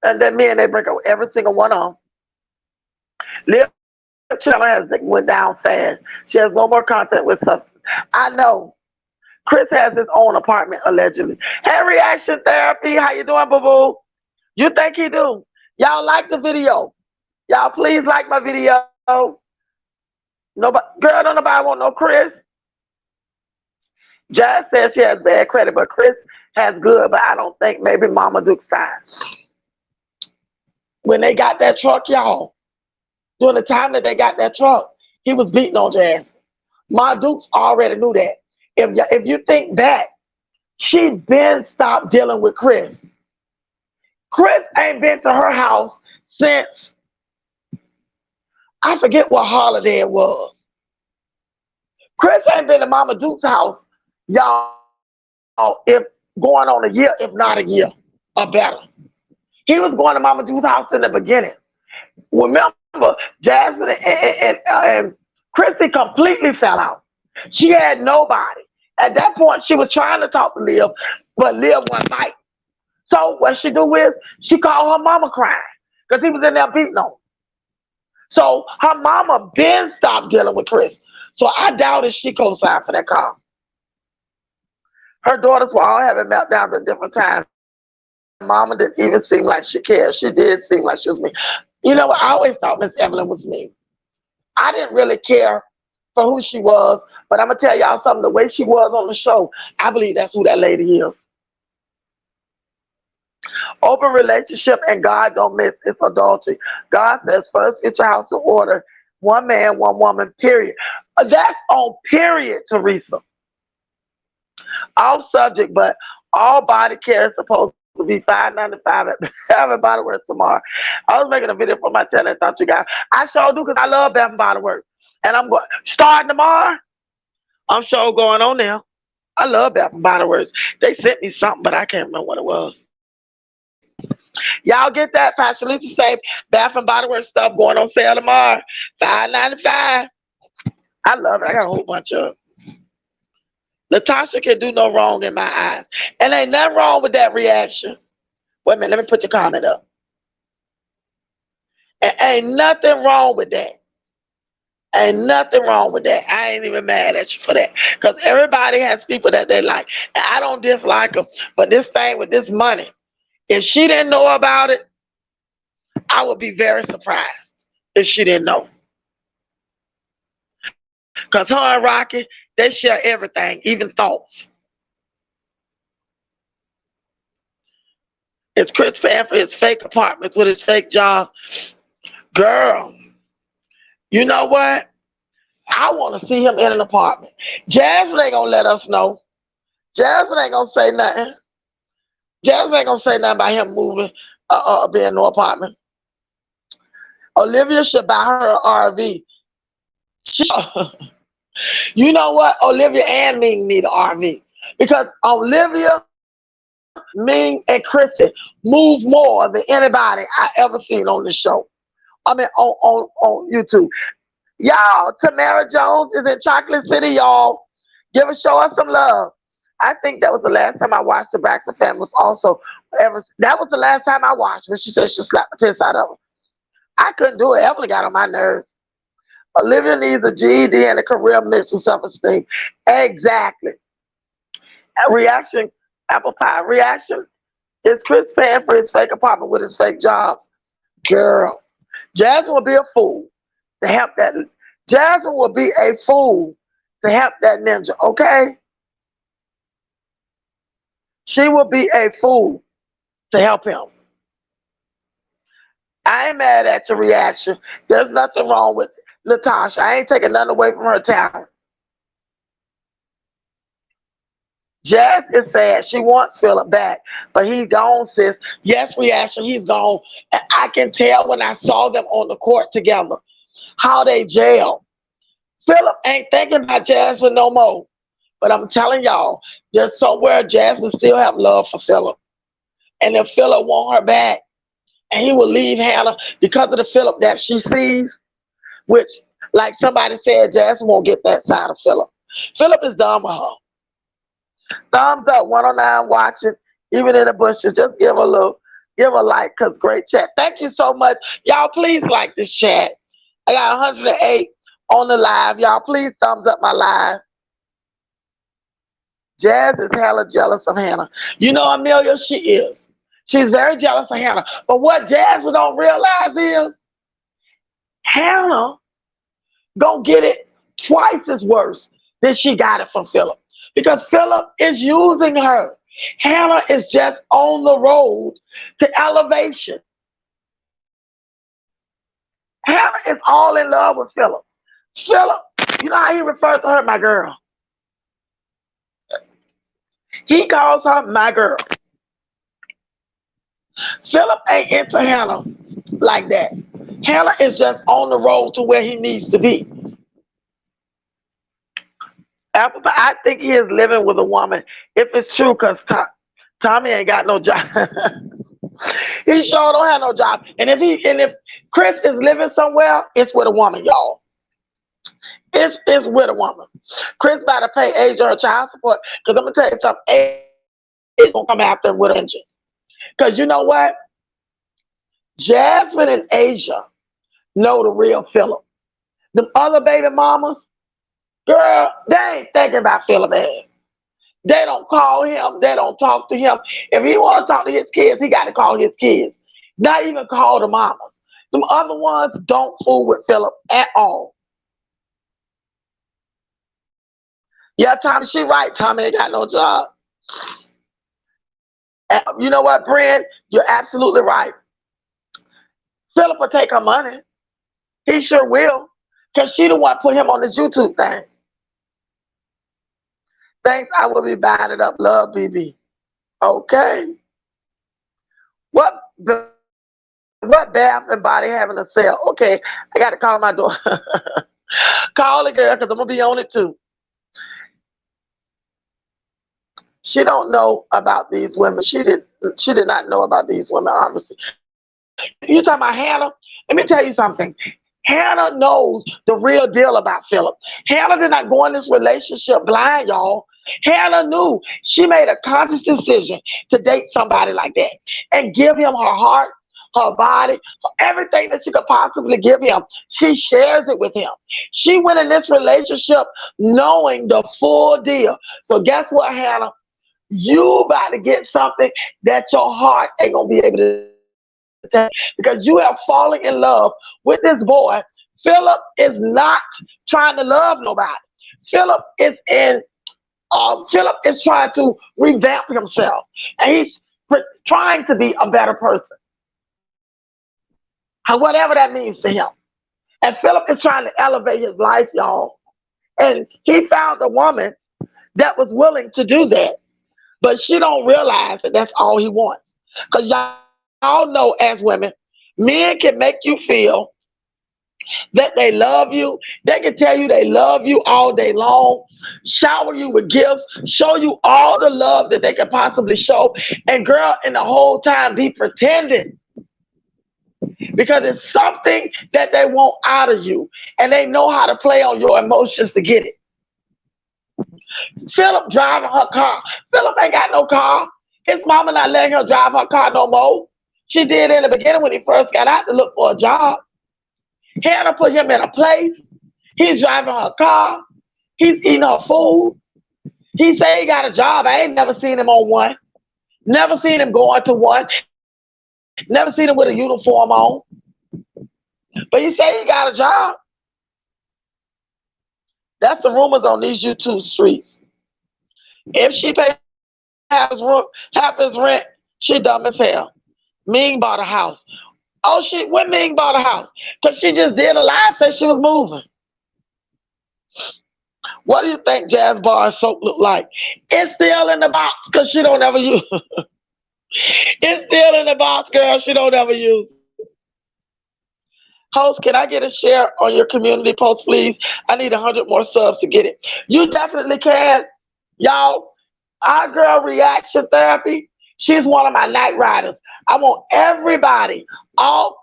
and then men, they break up every single one of them. Liv Channel has went down fast. She has no more content with substance. I know. Chris has his own apartment, allegedly. Hey, Reaction Therapy, how you doing, boo-boo? You think he do? Y'all like the video? Y'all please like my video. Nobody, girl, don't nobody want no Chris. Jazz says she has bad credit, but Chris has good, but I don't think maybe Mama Duke's side. When they got that truck, y'all, during the time that they got that truck, he was beating on Jazz. Ma Dukes already knew that. If you think back, she been stopped dealing with Chris. Chris ain't been to her house since, I forget what holiday it was. Chris ain't been to Mama Duke's house, y'all, if going on a year, if not a year, or better. He was going to Mama Duke's house in the beginning. Remember, Jasmine and Chrissy completely fell out. She had nobody. At that point, she was trying to talk to Liv, but Liv wasn't biting. So what she do is, she called her mama crying, because he was in there beating on her. So her mama been stopped dealing with Chris. So I doubted she co-signed for that call. Her daughters were all having meltdowns at different times. Mama didn't even seem like she cared. She did seem like she was mean. You know what? I always thought Miss Evelyn was mean. I didn't really care for who she was, but I'm going to tell y'all something. The way she was on the show, I believe that's who that lady is. Open relationship and God don't miss. It's adultery. God says, first get your house in order. One man, one woman, period. That's on period, Teresa. Off subject, but all body care is supposed to be $5.95 at Bath and Body Works tomorrow. I was making a video for my channel and thought you guys. I sure do because I love Bath and Body Works. And I'm going starting tomorrow. I'm sure going on now. I love Bath and Body Works. They sent me something, but I can't remember what it was. Y'all get that? Pastor Lisa say Bath and Body Works stuff going on sale tomorrow. $5.95. I love it. I got a whole bunch of it. LATOSCHA can do no wrong in my eyes. And ain't nothing wrong with that reaction. Wait a minute, let me put your comment up. And ain't nothing wrong with that. Ain't nothing wrong with that. I ain't even mad at you for that. Because everybody has people that they like. And I don't dislike them. But this thing with this money, if she didn't know about it, I would be very surprised if she didn't know. Because her and Rocky, they share everything, even thoughts. It's Chris paying for his fake apartments with his fake job. Girl, you know what? I want to see him in an apartment. Jasmine ain't going to let us know. Jasmine ain't going to say nothing. Jasmine ain't going to say nothing about him moving, being in no apartment. Olivia should buy her an RV. You know what? Olivia and Ming need an RV. Because Olivia, Ming, and Chrissy move more than anybody I ever seen on the show. I mean, on YouTube. Y'all, Tamara Jones is in Chocolate City, y'all. Show us some love. I think that was the last time I watched the Braxton family was also ever. That was the last time I watched when she said she slapped the piss out of her. I couldn't do it. Evelyn got on my nerves. Olivia needs a GED and a career mixed with self-esteem. Exactly. A reaction, apple pie. Reaction is Chris paying for his fake apartment with his fake jobs. Girl, Jasmine will be a fool to help that. Jasmine will be a fool to help that ninja, okay? She will be a fool to help him. I ain't mad at your reaction. There's nothing wrong with LATOSCHA. I ain't taking nothing away from her talent. Jazz is sad. She wants Phillip back, but he's gone, sis. Yes, reaction, he's gone. And I can tell when I saw them on the court together how they jail. Phillip ain't thinking about Jasmine no more. But I'm telling y'all, there's somewhere Jasmine still have love for Phillip. And if Phillip want her back, and he will leave Hannah because of the Phillip that she sees, which, like somebody said, Jasmine won't get that side of Phillip. Phillip is done with her. Thumbs up, 109 watching, even in the bushes. Just give a like, because great chat. Thank you so much. Y'all, please like this chat. I got 108 on the live. Y'all, please thumbs up my live. Jazz is hella jealous of Hannah. You know, Amelia, she is. She's very jealous of Hannah. But what Jasmine don't realize is Hannah gonna get it twice as worse than she got it from Phillip. Because Phillip is using her. Hannah is just on the road to elevation. Hannah is all in love with Phillip. Phillip, you know how he referred to her, my girl. He calls her my girl. Phillip ain't into Hannah like that. Hannah is just on the road to where he needs to be. I think he is living with a woman, if it's true, because Tommy ain't got no job. He sure don't have no job. And if Chris is living somewhere, it's with a woman, y'all. It's with a woman. Chris about to pay Asia her child support, because I'm going to tell you something. Asia going to come after him with a vengeance. Because you know what? Jasmine and Asia know the real Phillip. Them other baby mamas, girl, they ain't thinking about Phillip ass. They don't call him. They don't talk to him. If he want to talk to his kids, he got to call his kids. Not even call the mamas. Them other ones don't fool with Phillip at all. Yeah, Tommy, she right. Tommy ain't got no job. And you know what, Brent? You're absolutely right. Phillip will take her money. He sure will. Because she the one put him on this YouTube thing. Thanks, I will be buying it up. Love, BB. Okay. What what Bath and Body having a sale? Okay, I got to call my door. Call the girl because I'm gonna be on it too. She don't know about these women. She did not know about these women, obviously. You talking about Hannah? Let me tell you something. Hannah knows the real deal about Philip. Hannah did not go in this relationship blind, y'all. Hannah knew. She made a conscious decision to date somebody like that and give him her heart, her body, everything that she could possibly give him. She shares it with him. She went in this relationship knowing the full deal. So guess what, Hannah? You about to get something that your heart ain't gonna be able to take because you have fallen in love with this boy. Philip is not trying to love nobody. Philip is in. Philip is trying to revamp himself, and he's trying to be a better person, whatever that means to him. And Philip is trying to elevate his life, y'all. And he found a woman that was willing to do that. But she don't realize that that's all he wants. Because y'all know as women, men can make you feel that they love you. They can tell you they love you all day long, shower you with gifts, show you all the love that they can possibly show. And girl, in the whole time be pretending. Because it's something that they want out of you. And they know how to play on your emotions to get it. Philip driving her car. Philip ain't got no car. His mama not letting her drive her car no more. She did in the beginning when he first got out to look for a job. Hannah put him in a place. He's driving her car. He's eating her food. He say he got a job. I ain't never seen him on one. Never seen him going to one. Never seen him with a uniform on. But he say he got a job. That's the rumors on these YouTube streets. If she pays half his rent, she dumb as hell. Ming bought a house. Oh, when Ming bought a house? Because she just did a live, said she was moving. What do you think Jazz Bar soap look like? It's still in the box because she don't ever use it. It's still in the box, girl. She don't ever use it. Host, can I get a share on your community post, please? I need 100 more subs to get it. You definitely can. Y'all, our girl Reaction Therapy, she's one of my night riders. I want everybody, how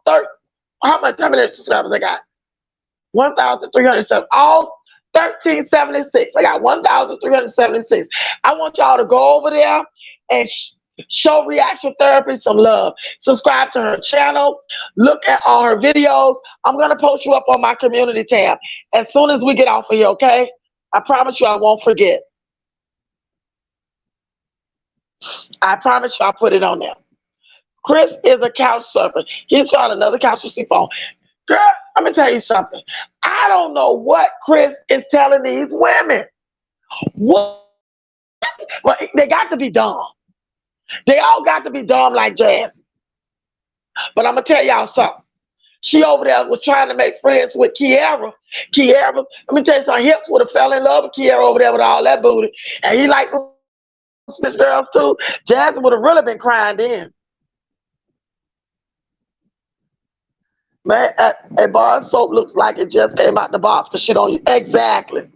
many subscribers I got? 1,307. All 1,376. I got 1,376. I want y'all to go over there and show Reaction Therapy some love. Subscribe to her channel. Look at all her videos. I'm going to post you up on my community tab as soon as we get off of here, okay? I promise you I won't forget. I promise you I'll put it on there. Chris is a couch surfer. He's found another couch to sleep on. Girl, let me tell you something. I don't know what Chris is telling these women. What? Well, they got to be dumb. They all got to be dumb like Jazz. But I'm going to tell y'all something. She over there was trying to make friends with Kiara. Kiara, let me tell you something. Hips would have fell in love with Kiara over there with all that booty. And he liked Smith girls too. Jazz would have really been crying then. Man, a bar soap looks like it just came out the box because she don't. Exactly.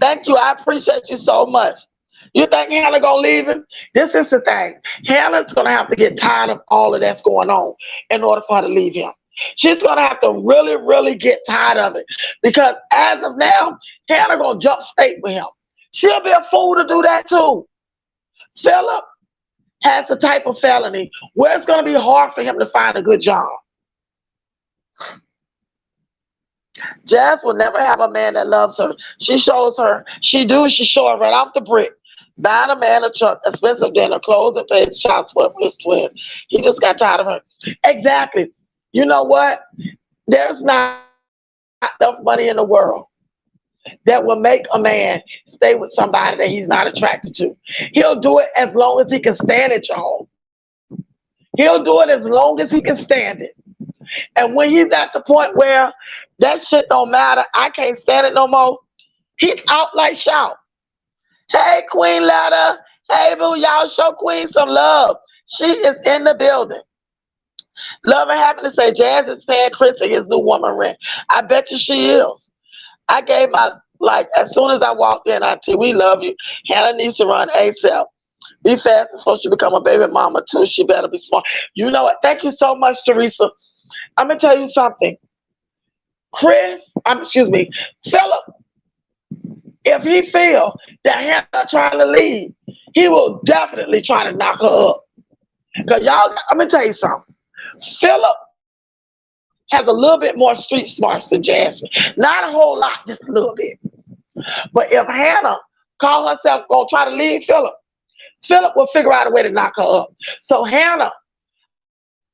Thank you. I appreciate you so much. You think Hannah gonna leave him? This is the thing. Hannah's gonna have to get tired of all of that's going on in order for her to leave him. She's gonna have to really, really get tired of it because as of now, Hannah gonna jump state with him. She'll be a fool to do that too. Philip has the type of felony where it's gonna be hard for him to find a good job. Jazz will never have a man that loves her. She shows her. She show her right off the brick. Buying a man a truck, expensive dinner, clothes, and paid shots for his twin. He just got tired of her. Exactly. You know what? There's not enough money in the world that will make a man stay with somebody that he's not attracted to. He'll do it as long as he can stand it, y'all. He'll do it as long as he can stand it. And when he's at the point where that shit don't matter, I can't stand it no more, he's out like shout. Hey, Queen Letta. Hey, boo, y'all show Queen some love. She is in the building. Love and happiness say Jazz is paying Chris and his new woman rent. I bet you she is. I gave my, like, as soon as I walked in, I said, we love you. Hannah needs to run ASAP. Be fast before she become a baby mama too. She better be smart. You know what? Thank you so much, Teresa. I'm gonna tell you something. Excuse me, Philip, if he feel that Hannah trying to leave, he will definitely try to knock her up. Cause y'all, I'm gonna tell you something. Philip has a little bit more street smarts than Jasmine. Not a whole lot, just a little bit. But if Hannah call herself gonna try to leave Philip will figure out a way to knock her up. So Hannah,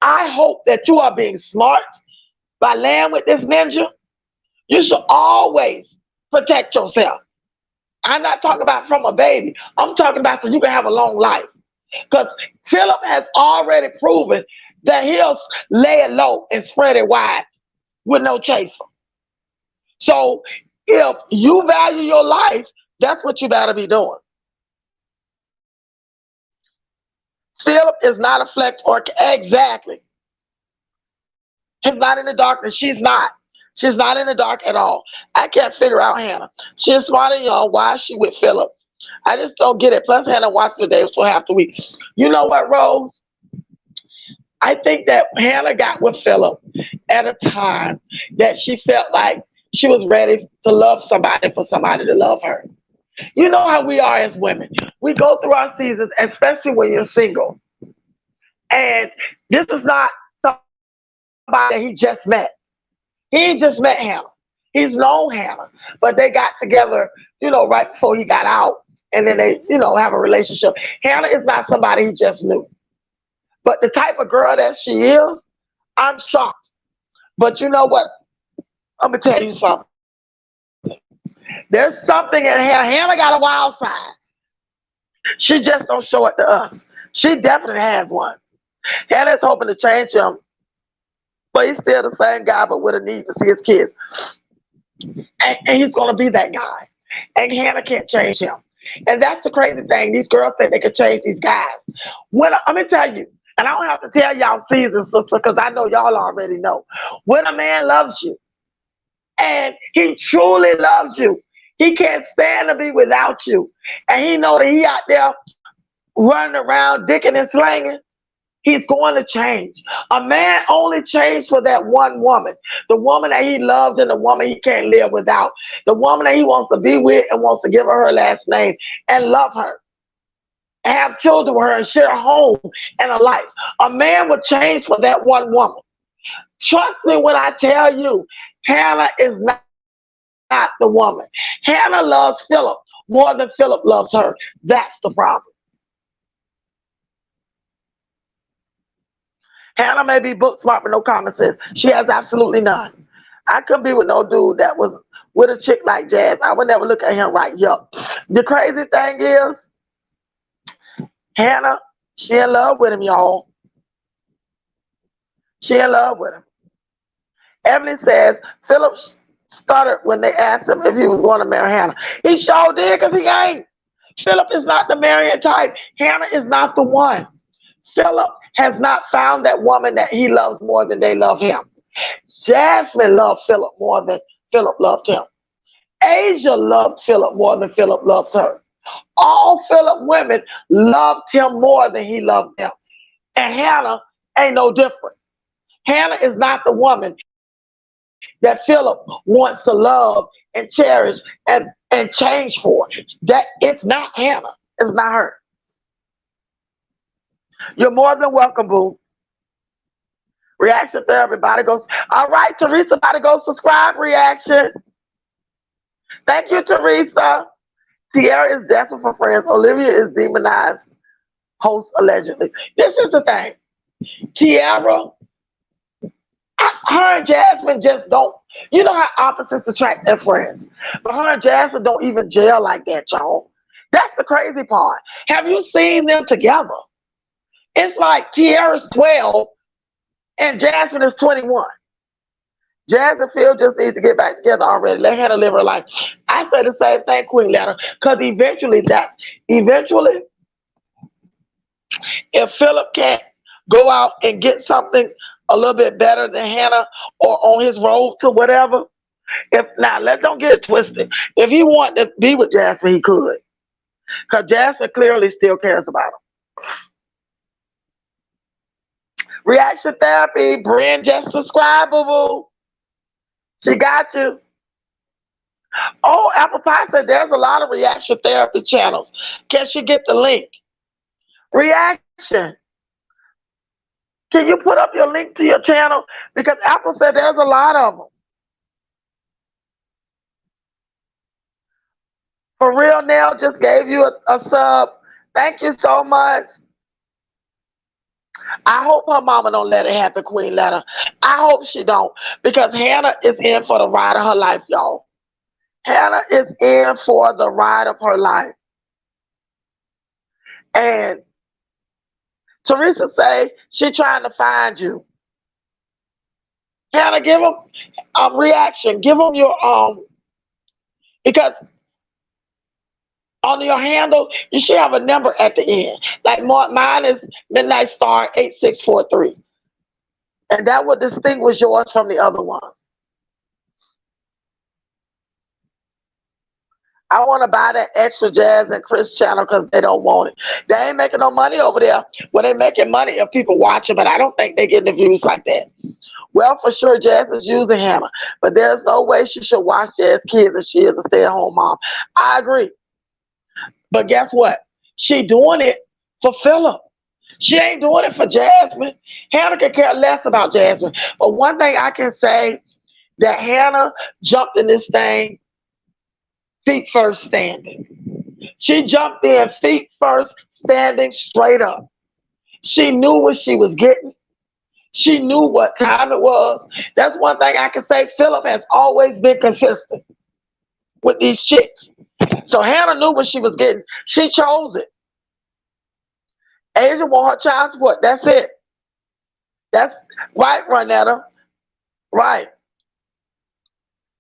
I hope that you are being smart by laying with this ninja. You should always protect yourself. I'm not talking about from a baby. I'm talking about so you can have a long life. Because Philip has already proven that he'll lay it low and spread it wide with no chaser. So if you value your life, that's what you better be doing. Philip is not a flex or exactly. He's not in the darkness. She's not. She's not in the dark at all. I can't figure out Hannah. She's smart and young. Why is she with Philip? I just don't get it. Plus, Hannah watched the day for half the week. You know what, Rose? I think that Hannah got with Philip at a time that she felt like she was ready to love somebody for somebody to love her. You know how we are as women. We go through our seasons, especially when you're single. And this is not somebody that he just met. He ain't just met Hannah. He's known Hannah. But they got together, right before he got out. And then they, have a relationship. Hannah is not somebody he just knew. But the type of girl that she is, I'm shocked. But you know what? I'm going to tell you something. There's something in Hannah. Hannah got a wild side. She just don't show it to us. She definitely has one. Hannah's hoping to change him. But he's still the same guy, but with a need to see his kids. And he's going to be that guy. And Hannah can't change him. And that's the crazy thing. These girls think they can change these guys. Let me tell you, and I don't have to tell y'all seasons, sister, because I know y'all already know. When a man loves you, and he truly loves you, he can't stand to be without you. And he know that he out there running around, dicking and slanging. He's going to change. A man only changed for that one woman. The woman that he loves and the woman he can't live without. The woman that he wants to be with and wants to give her last name and love her. And have children with her and share a home and a life. A man would change for that one woman. Trust me when I tell you, Hannah is not the woman. Hannah loves Philip more than Philip loves her. That's the problem. Hannah may be book smart but no common sense. She has absolutely none. I couldn't be with no dude that was with a chick like Jazz. I would never look at him right. Yup. The crazy thing is, Hannah, she in love with him, y'all. She in love with him. Emily says Philip stuttered when they asked him if he was going to marry Hannah. He sure did, because he ain't. Philip is not the marrying type. Hannah is not the one. Philip has not found that woman that he loves more than they love him. Jasmine loved Philip more than Philip loved him. Asia loved Philip more than Philip loved her. All Philip women loved him more than he loved them. And Hannah ain't no different. Hannah is not the woman that Philip wants to love and cherish and change for. That it's not Hannah. It's not her. You're more than welcome, boo. Reaction to everybody goes. All right, Teresa, about to go subscribe. Reaction. Thank you, Teresa. Tiara is desperate for friends. Olivia is demonized. Host allegedly. This is the thing. Tiara, her and Jasmine just don't. You know how opposites attract their friends. But her and Jasmine don't even gel like that, y'all. That's the crazy part. Have you seen them together? It's like Tiara's 12 and Jasmine is 21. Jazz and Phil just need to get back together already. Let Hannah live her life. I say the same thing, Queen Letter, because eventually If Phillip can't go out and get something a little bit better than Hannah or on his road to whatever, if now let's don't get it twisted. If he wanted to be with Jasmine, he could. Because Jasmine clearly still cares about him. Reaction therapy, Brand, just subscribe, boo-boo. She got you. Oh, Apple Pie said there's a lot of reaction therapy channels. Can she get the link? Reaction. Can you put up your link to your channel? Because Apple said there's a lot of them. For Real Nail just gave you a sub. Thank you so much. I hope her mama don't let it happen, Queen Letter. I hope she don't. Because Hannah is in for the ride of her life, y'all. Hannah is in for the ride of her life. And Teresa say she trying to find you. Hannah, give them a reaction. Give them your because on your handle you should have a number at the end. Like mine is Midnight Star 8643, and that would distinguish yours from the other ones. I want to buy that extra Jazz and Chris channel because they don't want it. They ain't making no money over there. Well, they making money if people watch it, but I don't think they get the views like that. Well, for sure, Jazz is using Hannah, but there's no way she should watch Jazz kids if she is a stay-at-home mom. I agree. But guess what? She doing it for Phillip. She ain't doing it for Jasmine. Hannah can care less about Jasmine. But one thing I can say, that Hannah jumped in this thing feet first standing. She jumped in feet first standing straight up. She knew what she was getting. She knew what time it was. That's one thing I can say. Phillip has always been consistent with these chicks. So Hannah knew what she was getting. She chose it. Asia want her child support. That's it. That's right, Ronetta. Right.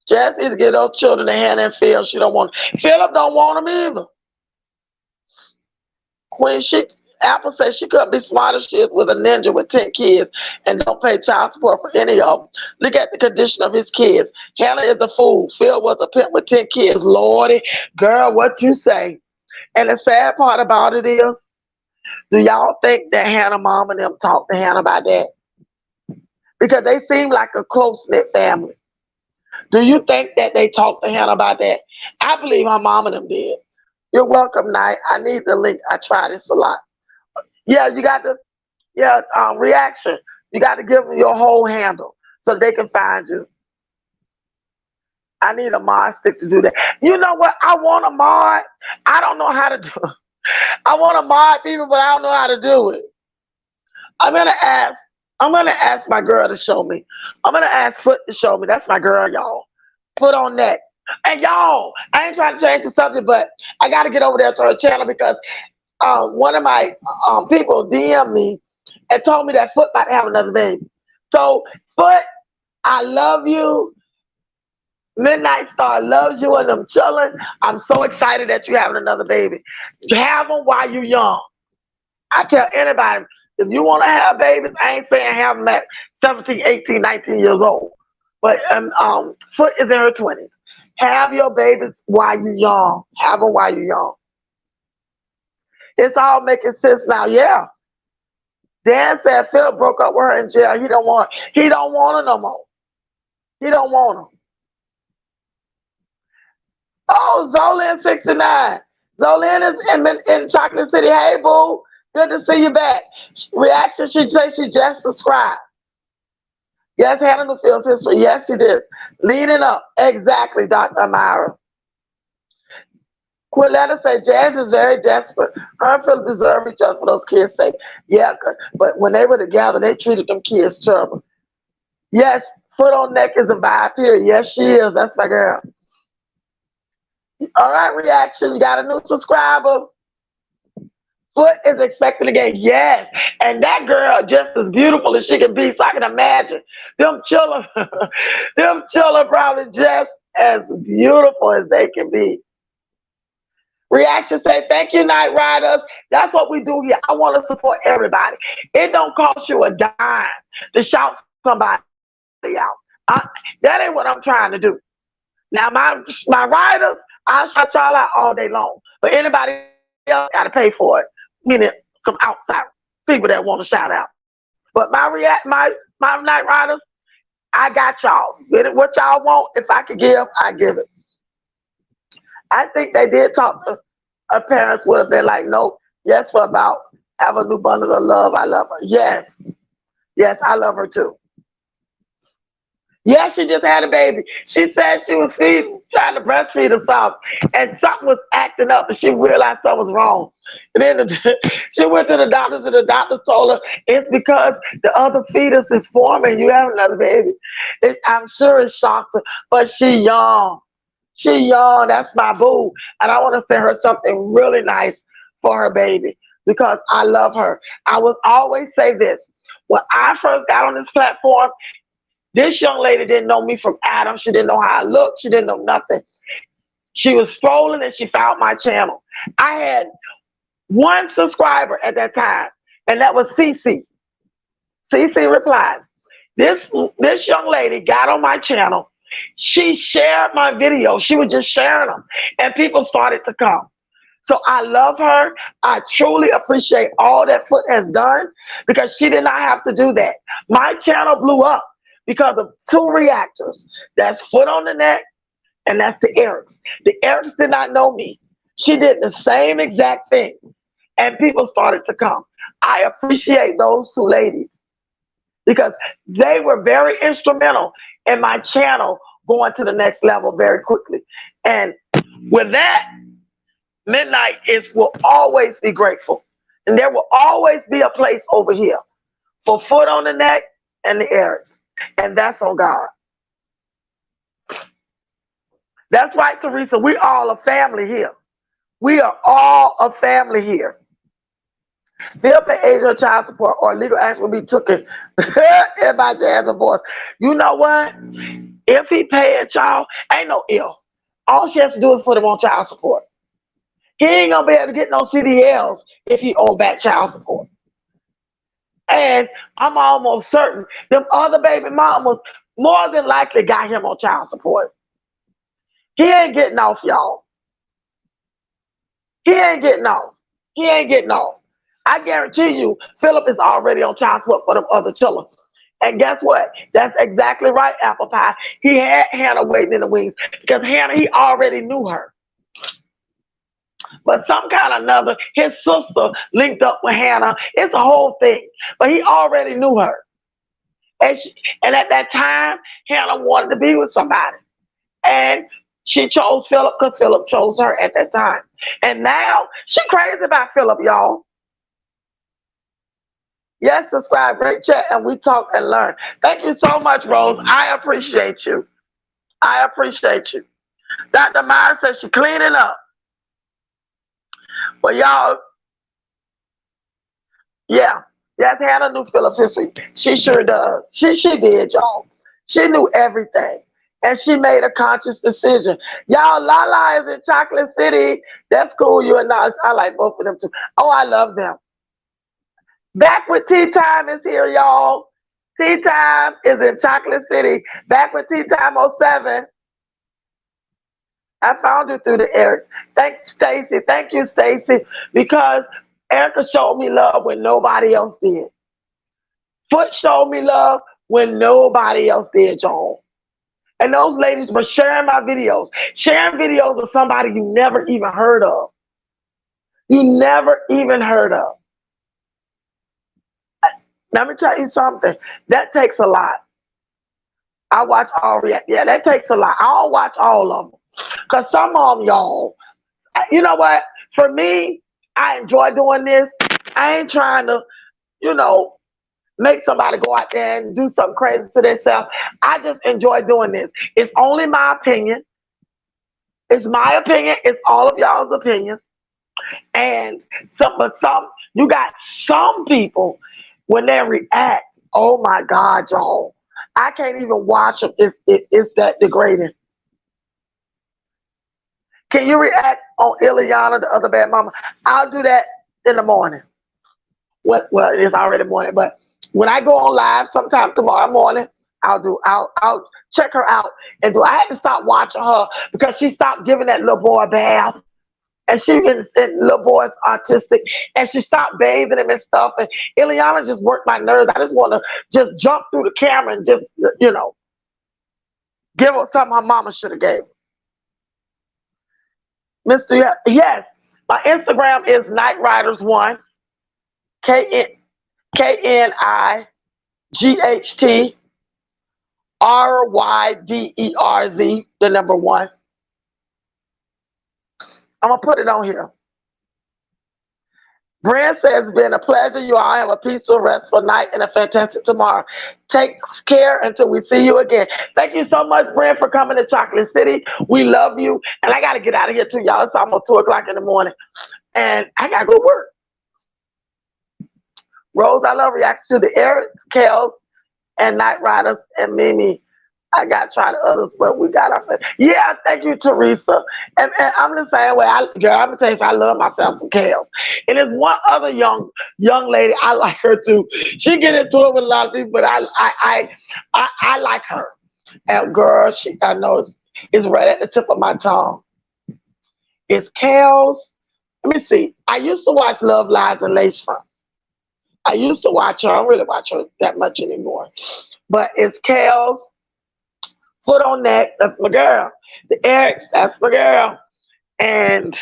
Jazz needs to get those children to Hannah and Phil. She don't want them. Phillip don't want them either. Queen, Apple says she couldn't be smart as she is with a ninja with 10 kids and don't pay child support for any of them. Look at the condition of his kids. Hannah is a fool. Phil was a pimp with 10 kids. Lordy, girl, what you say? And the sad part about it is, do y'all think that Hannah mom and them talk to Hannah about that? Because they seem like a close-knit family. Do you think that they talked to Hannah about that? I believe her mom and them did. You're welcome, Night. I need the link. I try this a lot. Yeah, you got to, reaction. You got to give them your whole handle so they can find you. I need a mod stick to do that. You know what? I want a mod. I don't know how to do it. I want to mod people, but I don't know how to do it. I'm gonna ask my girl to show me. I'm gonna ask Foot to show me. That's my girl, y'all. Foot on neck. And y'all, I ain't trying to change the subject, but I gotta get over there to her channel because one of my people DM'd me and told me that Foot might have another baby. So Foot, I love you. Midnight Star loves you and I'm chilling. I'm so excited that you're having another baby. Have them while you're young. I tell anybody, if you want to have babies, I ain't saying have them at 17, 18, 19 years old. But Foot is in her 20s. Have your babies while you're young. Have them while you're young. It's all making sense now. Yeah. Dan said Phil broke up with her in jail. He don't want her no more. He don't want her. Oh, Zolin 69. Zolin is in Chocolate City. Hey, boo. Good to see you back. Reaction, she says she just subscribed. Yes, Hannah Newfield's history. Yes, she did. Leading up. Exactly, Dr. Amira. Quilletta said Jazz is very desperate. Her and Phillip deserve each other for those kids' sake. Yeah, but when they were together, they treated them kids terrible. Yes, Foot on neck is a vibe period. Yes, she is. That's my girl. All right, reaction. You got a new subscriber. Foot is expecting to get yes. And that girl just as beautiful as she can be. So I can imagine them children, probably just as beautiful as they can be. Reaction say, thank you, Night Riders. That's what we do here. I want to support everybody. It don't cost you a dime to shout somebody out. That ain't what I'm trying to do. Now, my riders, I'll shout y'all out all day long. But anybody else got to pay for it. Meaning some outside people that want to shout out. But my Night Riders, I got y'all. Get it what y'all want. If I could give, I give it. I think they did talk to her parents would have been like, nope, yes, for about have a new bundle of love. I love her. Yes. Yes, I love her too. Yes, she just had a baby. She said she was trying to breastfeed or something, and something was acting up, and she realized something was wrong. And then she went to the doctors, and the doctor told her it's because the other fetus is forming. You have another baby. I'm sure it shocked her, but she young. She young. That's my boo, and I want to send her something really nice for her baby because I love her. I will always say this: when I first got on this platform. This young lady didn't know me from Adam. She didn't know how I looked. She didn't know nothing. She was scrolling and she found my channel. I had one subscriber at that time, and that was CC. CC replied. This young lady got on my channel. She shared my videos. She was just sharing them, and people started to come. So I love her. I truly appreciate all that Foot has done because she did not have to do that. My channel blew up because of two reactors. That's Foot on the Neck and that's the Erics. The Erics did not know me. She did the same exact thing and people started to come. I appreciate those two ladies because they were very instrumental in my channel going to the next level very quickly. And with that, Midnight will always be grateful. And there will always be a place over here for Foot on the Neck and the Erics. And that's on God. That's right, Teresa. We all a family here. We are all a family here. They'll pay age or child support or legal action will be taken in my Jasmine voice. You know what? If he paid y'all, ain't no if. All she has to do is put him on child support. He ain't gonna be able to get no CDLs if he owe back child support. And I'm almost certain them other baby mamas more than likely got him on child support. He ain't getting off, y'all. He ain't getting off. He ain't getting off. I guarantee you, Phillip is already on child support for them other children. And guess what? That's exactly right, Apple Pie. He had Hannah waiting in the wings because Hannah, he already knew her. But some kind or another, his sister linked up with Hannah. It's a whole thing. But he already knew her. And at that time, Hannah wanted to be with somebody. And she chose Phillip because Phillip chose her at that time. And now, she crazy about Phillip, y'all. Yes, subscribe, great chat, and we talk and learn. Thank you so much, Rose. I appreciate you. I appreciate you. Dr. Myers says she's cleaning up. Well, y'all, yeah. Yes, Hannah knew Phillip's history. She sure does. She did, y'all. She knew everything. And she made a conscious decision. Y'all, Lala is in Chocolate City. That's cool. You and I like both of them too. Oh, I love them. Back with Tea Time is here, y'all. Tea Time is in Chocolate City. Back with Tea Time 07. I found you through the Eric. Thank you, Stacy. Thank you, Stacy. Because Erica showed me love when nobody else did. Foot showed me love when nobody else did, y'all. And those ladies were sharing my videos. Sharing videos of somebody you never even heard of. You never even heard of. Let me tell you something. That takes a lot. I watch all react. Yeah, that takes a lot. I'll watch all of them. Because some of them, y'all, you know what? For me, I enjoy doing this. I ain't trying to, make somebody go out there and do something crazy to themselves. I just enjoy doing this. It's only my opinion. It's my opinion. It's all of y'all's opinions. And you got some people, when they react, oh my God, y'all, I can't even watch them. It's that degrading. Can you react on Ileana, the other bad mama? I'll do that in the morning. Well, it is already morning, but when I go on live sometime tomorrow morning, I'll check her out and do. I had to stop watching her because she stopped giving that little boy a bath. And and little boy's autistic, and she stopped bathing him and stuff. And Ileana just worked my nerves. I just want to just jump through the camera and just, give her something her mama should have gave her. Yes, my Instagram is Night Riders One, KNIGHTRYDERZ, the number one. I'm gonna put it on here. Brand says, it's been a pleasure. You all have a peaceful, restful night and a fantastic tomorrow. Take care until we see you again. Thank you so much, Brand, for coming to Chocolate City. We love you. And I got to get out of here, too, y'all. It's almost 2 o'clock in the morning. And I got to go to work. Rose, I love reaction to the Eric, Kels, and Night Riders, and Mimi. I got to try the others, but we got our. Yeah, thank you, Teresa. And I'm the same way. Girl, I'm gonna tell you, I love myself some Kels. And there's one other young lady, I like her too. She get into it with a lot of people, but I like her. And girl, I know it's right at the tip of my tongue. It's Kels. Let me see. I used to watch Love Lies and Lace Front. I used to watch her. I don't really watch her that much anymore. But it's Kels. Foot on Neck, that's my girl. The Erics, that's my girl. And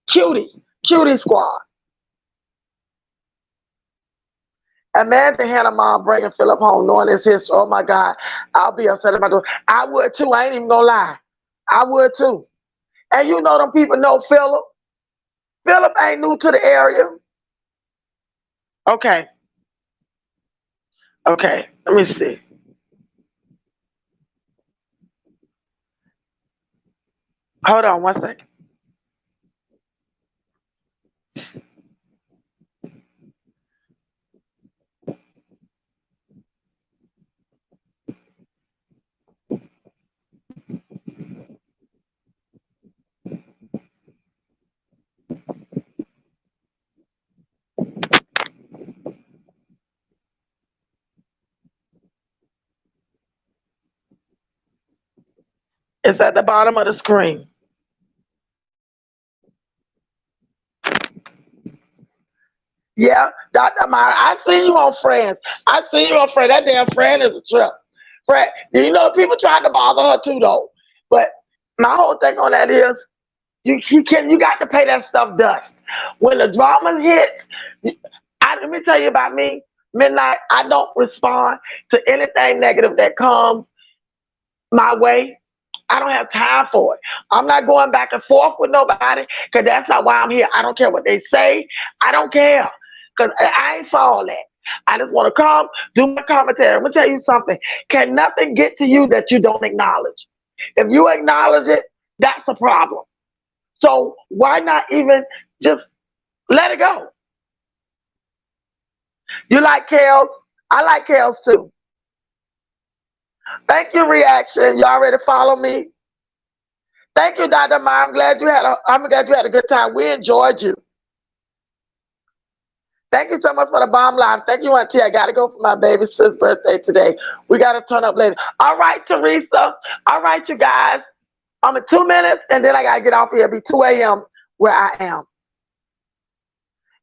Cutie Squad. Imagine Hannah mom bringing Phillip home knowing his history. Oh my God, I'll be upset if I do. I would too. I ain't even gonna lie. I would too. And you know them people know Phillip. Phillip ain't new to the area. Okay, let me see. Hold on 1 second. It's at the bottom of the screen. Yeah, Dr. Myra, I seen you on Friends. I seen you on Friends. That damn friend is a trip. Fred, you know people tried to bother her too though. But my whole thing on that is you got to pay that stuff dust. When the drama hits, let me tell you about me. Midnight, I don't respond to anything negative that comes my way. I don't have time for it. I'm not going back and forth with nobody because that's not why I'm here. I don't care what they say. I don't care because I ain't for all that. I just want to come, do my commentary. I'm going to tell you something. Can nothing get to you that you don't acknowledge? If you acknowledge it, that's a problem. So why not even just let it go? You like Kels? I like Kels too. Thank you, Reaction. You already follow me? Thank you, Dr. Ma. I'm glad you had a good time. We enjoyed you. Thank you so much for the bomb live. Thank you, Auntie. I got to go for my baby sister's birthday today. We got to turn up later. All right, Teresa. All right, you guys. I'm in 2 minutes, and then I got to get off here. It'll be 2 a.m. where I am.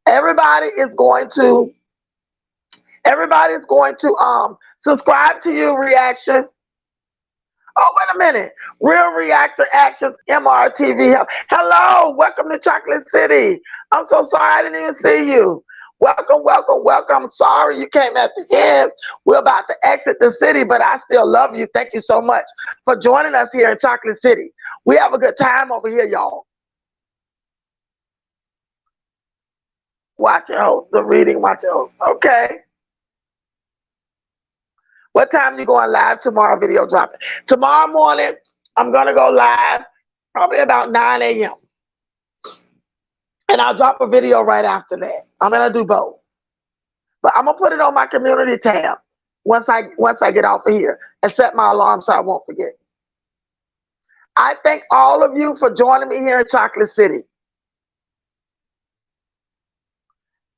Everybody is going to subscribe to you, Reaction. Oh, wait a minute. Real Reactor Actions, MRTV. Hello. Welcome to Chocolate City. I'm so sorry I didn't even see you. Welcome, welcome, welcome. Sorry you came at the end. We're about to exit the city, but I still love you. Thank you so much for joining us here in Chocolate City. We have a good time over here, y'all. Watch your host. The reading, watch your host. Okay. What time you going live tomorrow? Video dropping. Tomorrow morning, I'm going to go live probably about 9 a.m. And I'll drop a video right after that. I'm going to do both. But I'm going to put it on my community tab once I get off of here and set my alarm so I won't forget. I thank all of you for joining me here in Chocolate City.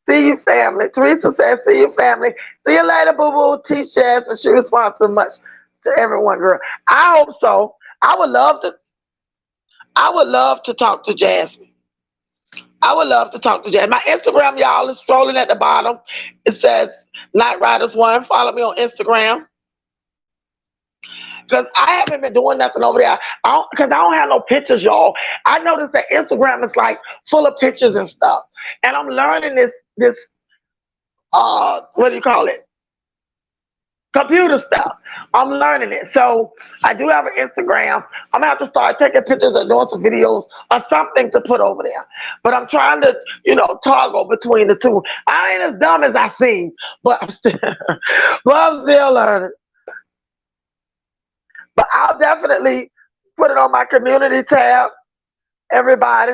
See you, family. Teresa says, see you, family. See you later, boo-boo. Teach Jazz, and she responds so much to everyone, girl. I hope so. I would love to talk to Jasmine. I would love to talk to Jasmine. My Instagram, y'all, is scrolling at the bottom. It says Night Riders One. Follow me on Instagram. Because I haven't been doing nothing over there. Because I don't have no pictures, y'all. I noticed that Instagram is like full of pictures and stuff. And I'm learning this what do you call it? Computer stuff. I'm learning it. So I do have an Instagram. I'm gonna have to start taking pictures and doing some videos or something to put over there. But I'm trying to, toggle between the two. I ain't as dumb as I seem, but I'm still learning. But I'll definitely put it on my community tab. Everybody.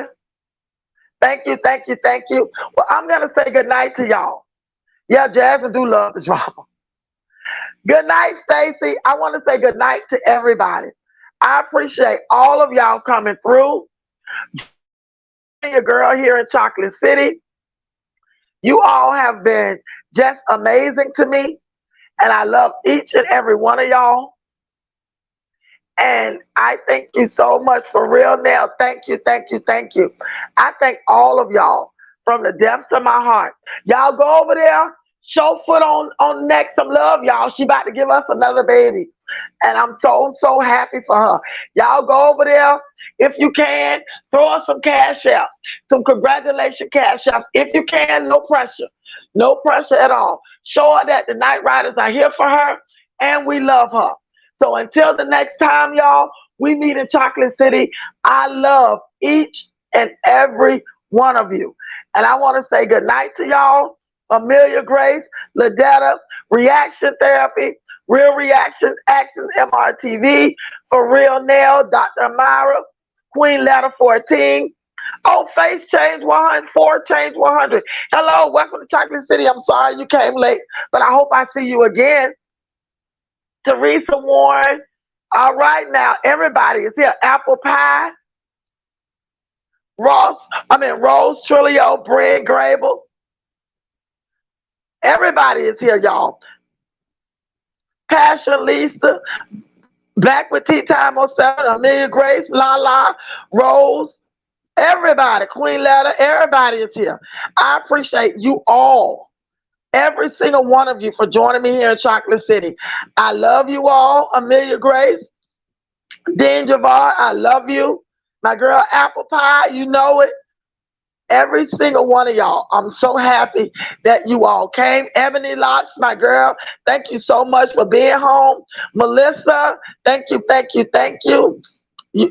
Thank you, thank you, thank you. Well, I'm gonna say good night to y'all. Yeah, Jasmine do love the drama. Good night, Stacy. I want to say good night to everybody. I appreciate all of y'all coming through. Your girl here in Chocolate City. You all have been just amazing to me. And I love each and every one of y'all. And I thank you so much for real now. Thank you, thank you, thank you. I thank all of y'all from the depths of my heart. Y'all go over there. Show foot on neck some love, y'all. She about to give us another baby. And I'm so happy for her. Y'all go over there. If you can, throw us some cash out. Some congratulations cash outs. If you can, no pressure. No pressure at all. Show her that the Night Riders are here for her and we love her. So until the next time, y'all, we meet in Chocolate City. I love each and every one of you. And I want to say good night to y'all. Amelia Grace, Ladetta, Reaction Therapy, Real Reactions, Actions, MRTV, For Real Nail, Dr. Myra, Queen Letter 14. Oh, Face Change 100, 4 Change 100. Hello, welcome to Chocolate City. I'm sorry you came late, but I hope I see you again. Teresa Warren. All right, now everybody is here. Apple Pie, Rose Trilio, Brent Grable. Everybody is here, y'all. Passion Lisa, Back with Tea Time 07, Amelia Grace, Lala, Rose, everybody, Queen Letter, everybody is here. I appreciate you all, every single one of you, for joining me here in Chocolate City. I love you all. Amelia Grace, Dean Javar, I love you. My girl Apple Pie, you know it. Every single one of y'all. I'm so happy that you all came. Ebony Locks, my girl, thank you so much for being home. Melissa, thank you, thank you, thank you.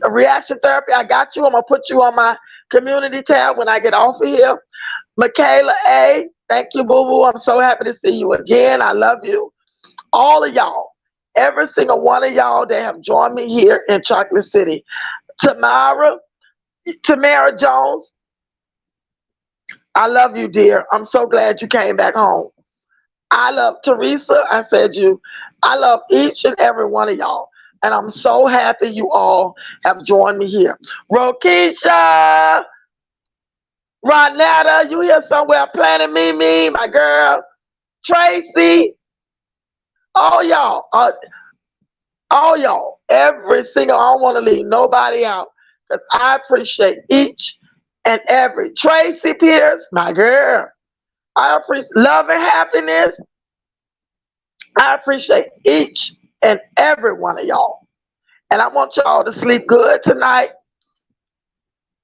Reaction Therapy, I got you. I'm going to put you on my community tab when I get off of here. Michaela A, thank you, boo-boo. I'm so happy to see you again. I love you. All of y'all, every single one of y'all that have joined me here in Chocolate City. Tamara Jones, I love you, dear. I'm so glad you came back home. I love Teresa. I love each and every one of y'all. And I'm so happy you all have joined me here. Rokisha, Ronetta, you here somewhere? Planning Mimi, my girl. Tracy, all y'all. Every single, I don't want to leave nobody out. Because I appreciate each and every. Tracy Pierce, my girl. I appreciate love and happiness. I appreciate each and every one of y'all. And I want y'all to sleep good tonight.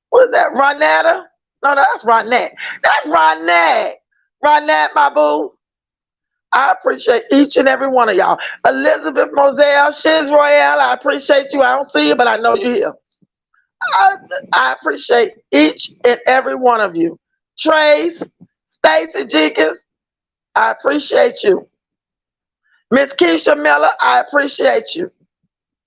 What is that, Ronetta? No, that's Ronette. That's Ronette. Ronette, my boo. I appreciate each and every one of y'all. Elizabeth Moselle, Shiz Royale, I appreciate you. I don't see you, but I know you're here. I appreciate each and every one of you. Trace, Stacy Jenkins, I appreciate you. Miss Keisha Miller, I appreciate you.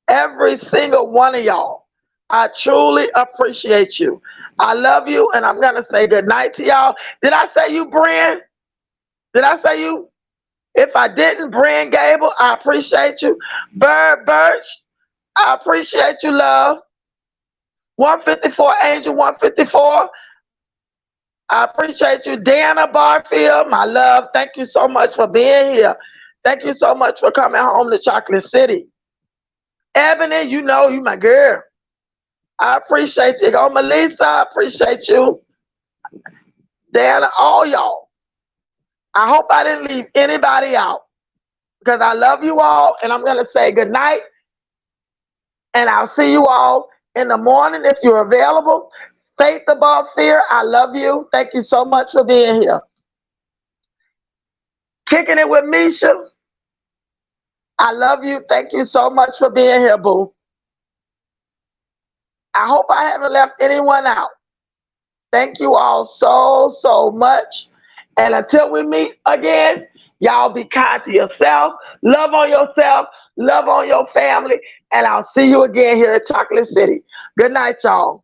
Every single one of y'all, I truly appreciate you. I love you, and I'm going to say good night to y'all. Did I say you, Bren? Did I say you? If I didn't, Bren Gable, I appreciate you. Bird Birch, I appreciate you, love. 154, Angel 154. I appreciate you. Deanna Barfield, my love, thank you so much for being here. Thank you so much for coming home to Chocolate City. Ebony, you know you my girl. I appreciate you. Go Melissa, I appreciate you. Deanna, all y'all. I hope I didn't leave anybody out because I love you all, and I'm going to say good night, and I'll see you all in the morning if you're available. Faith above fear, I love you. Thank you so much for being here. Kicking it with Misha, I love you. Thank you so much for being here, boo. I hope I haven't left anyone out. Thank you all so much. And until we meet again, y'all be kind to yourself, love on your family, and I'll see you again here at Chocolate City. Good night, y'all.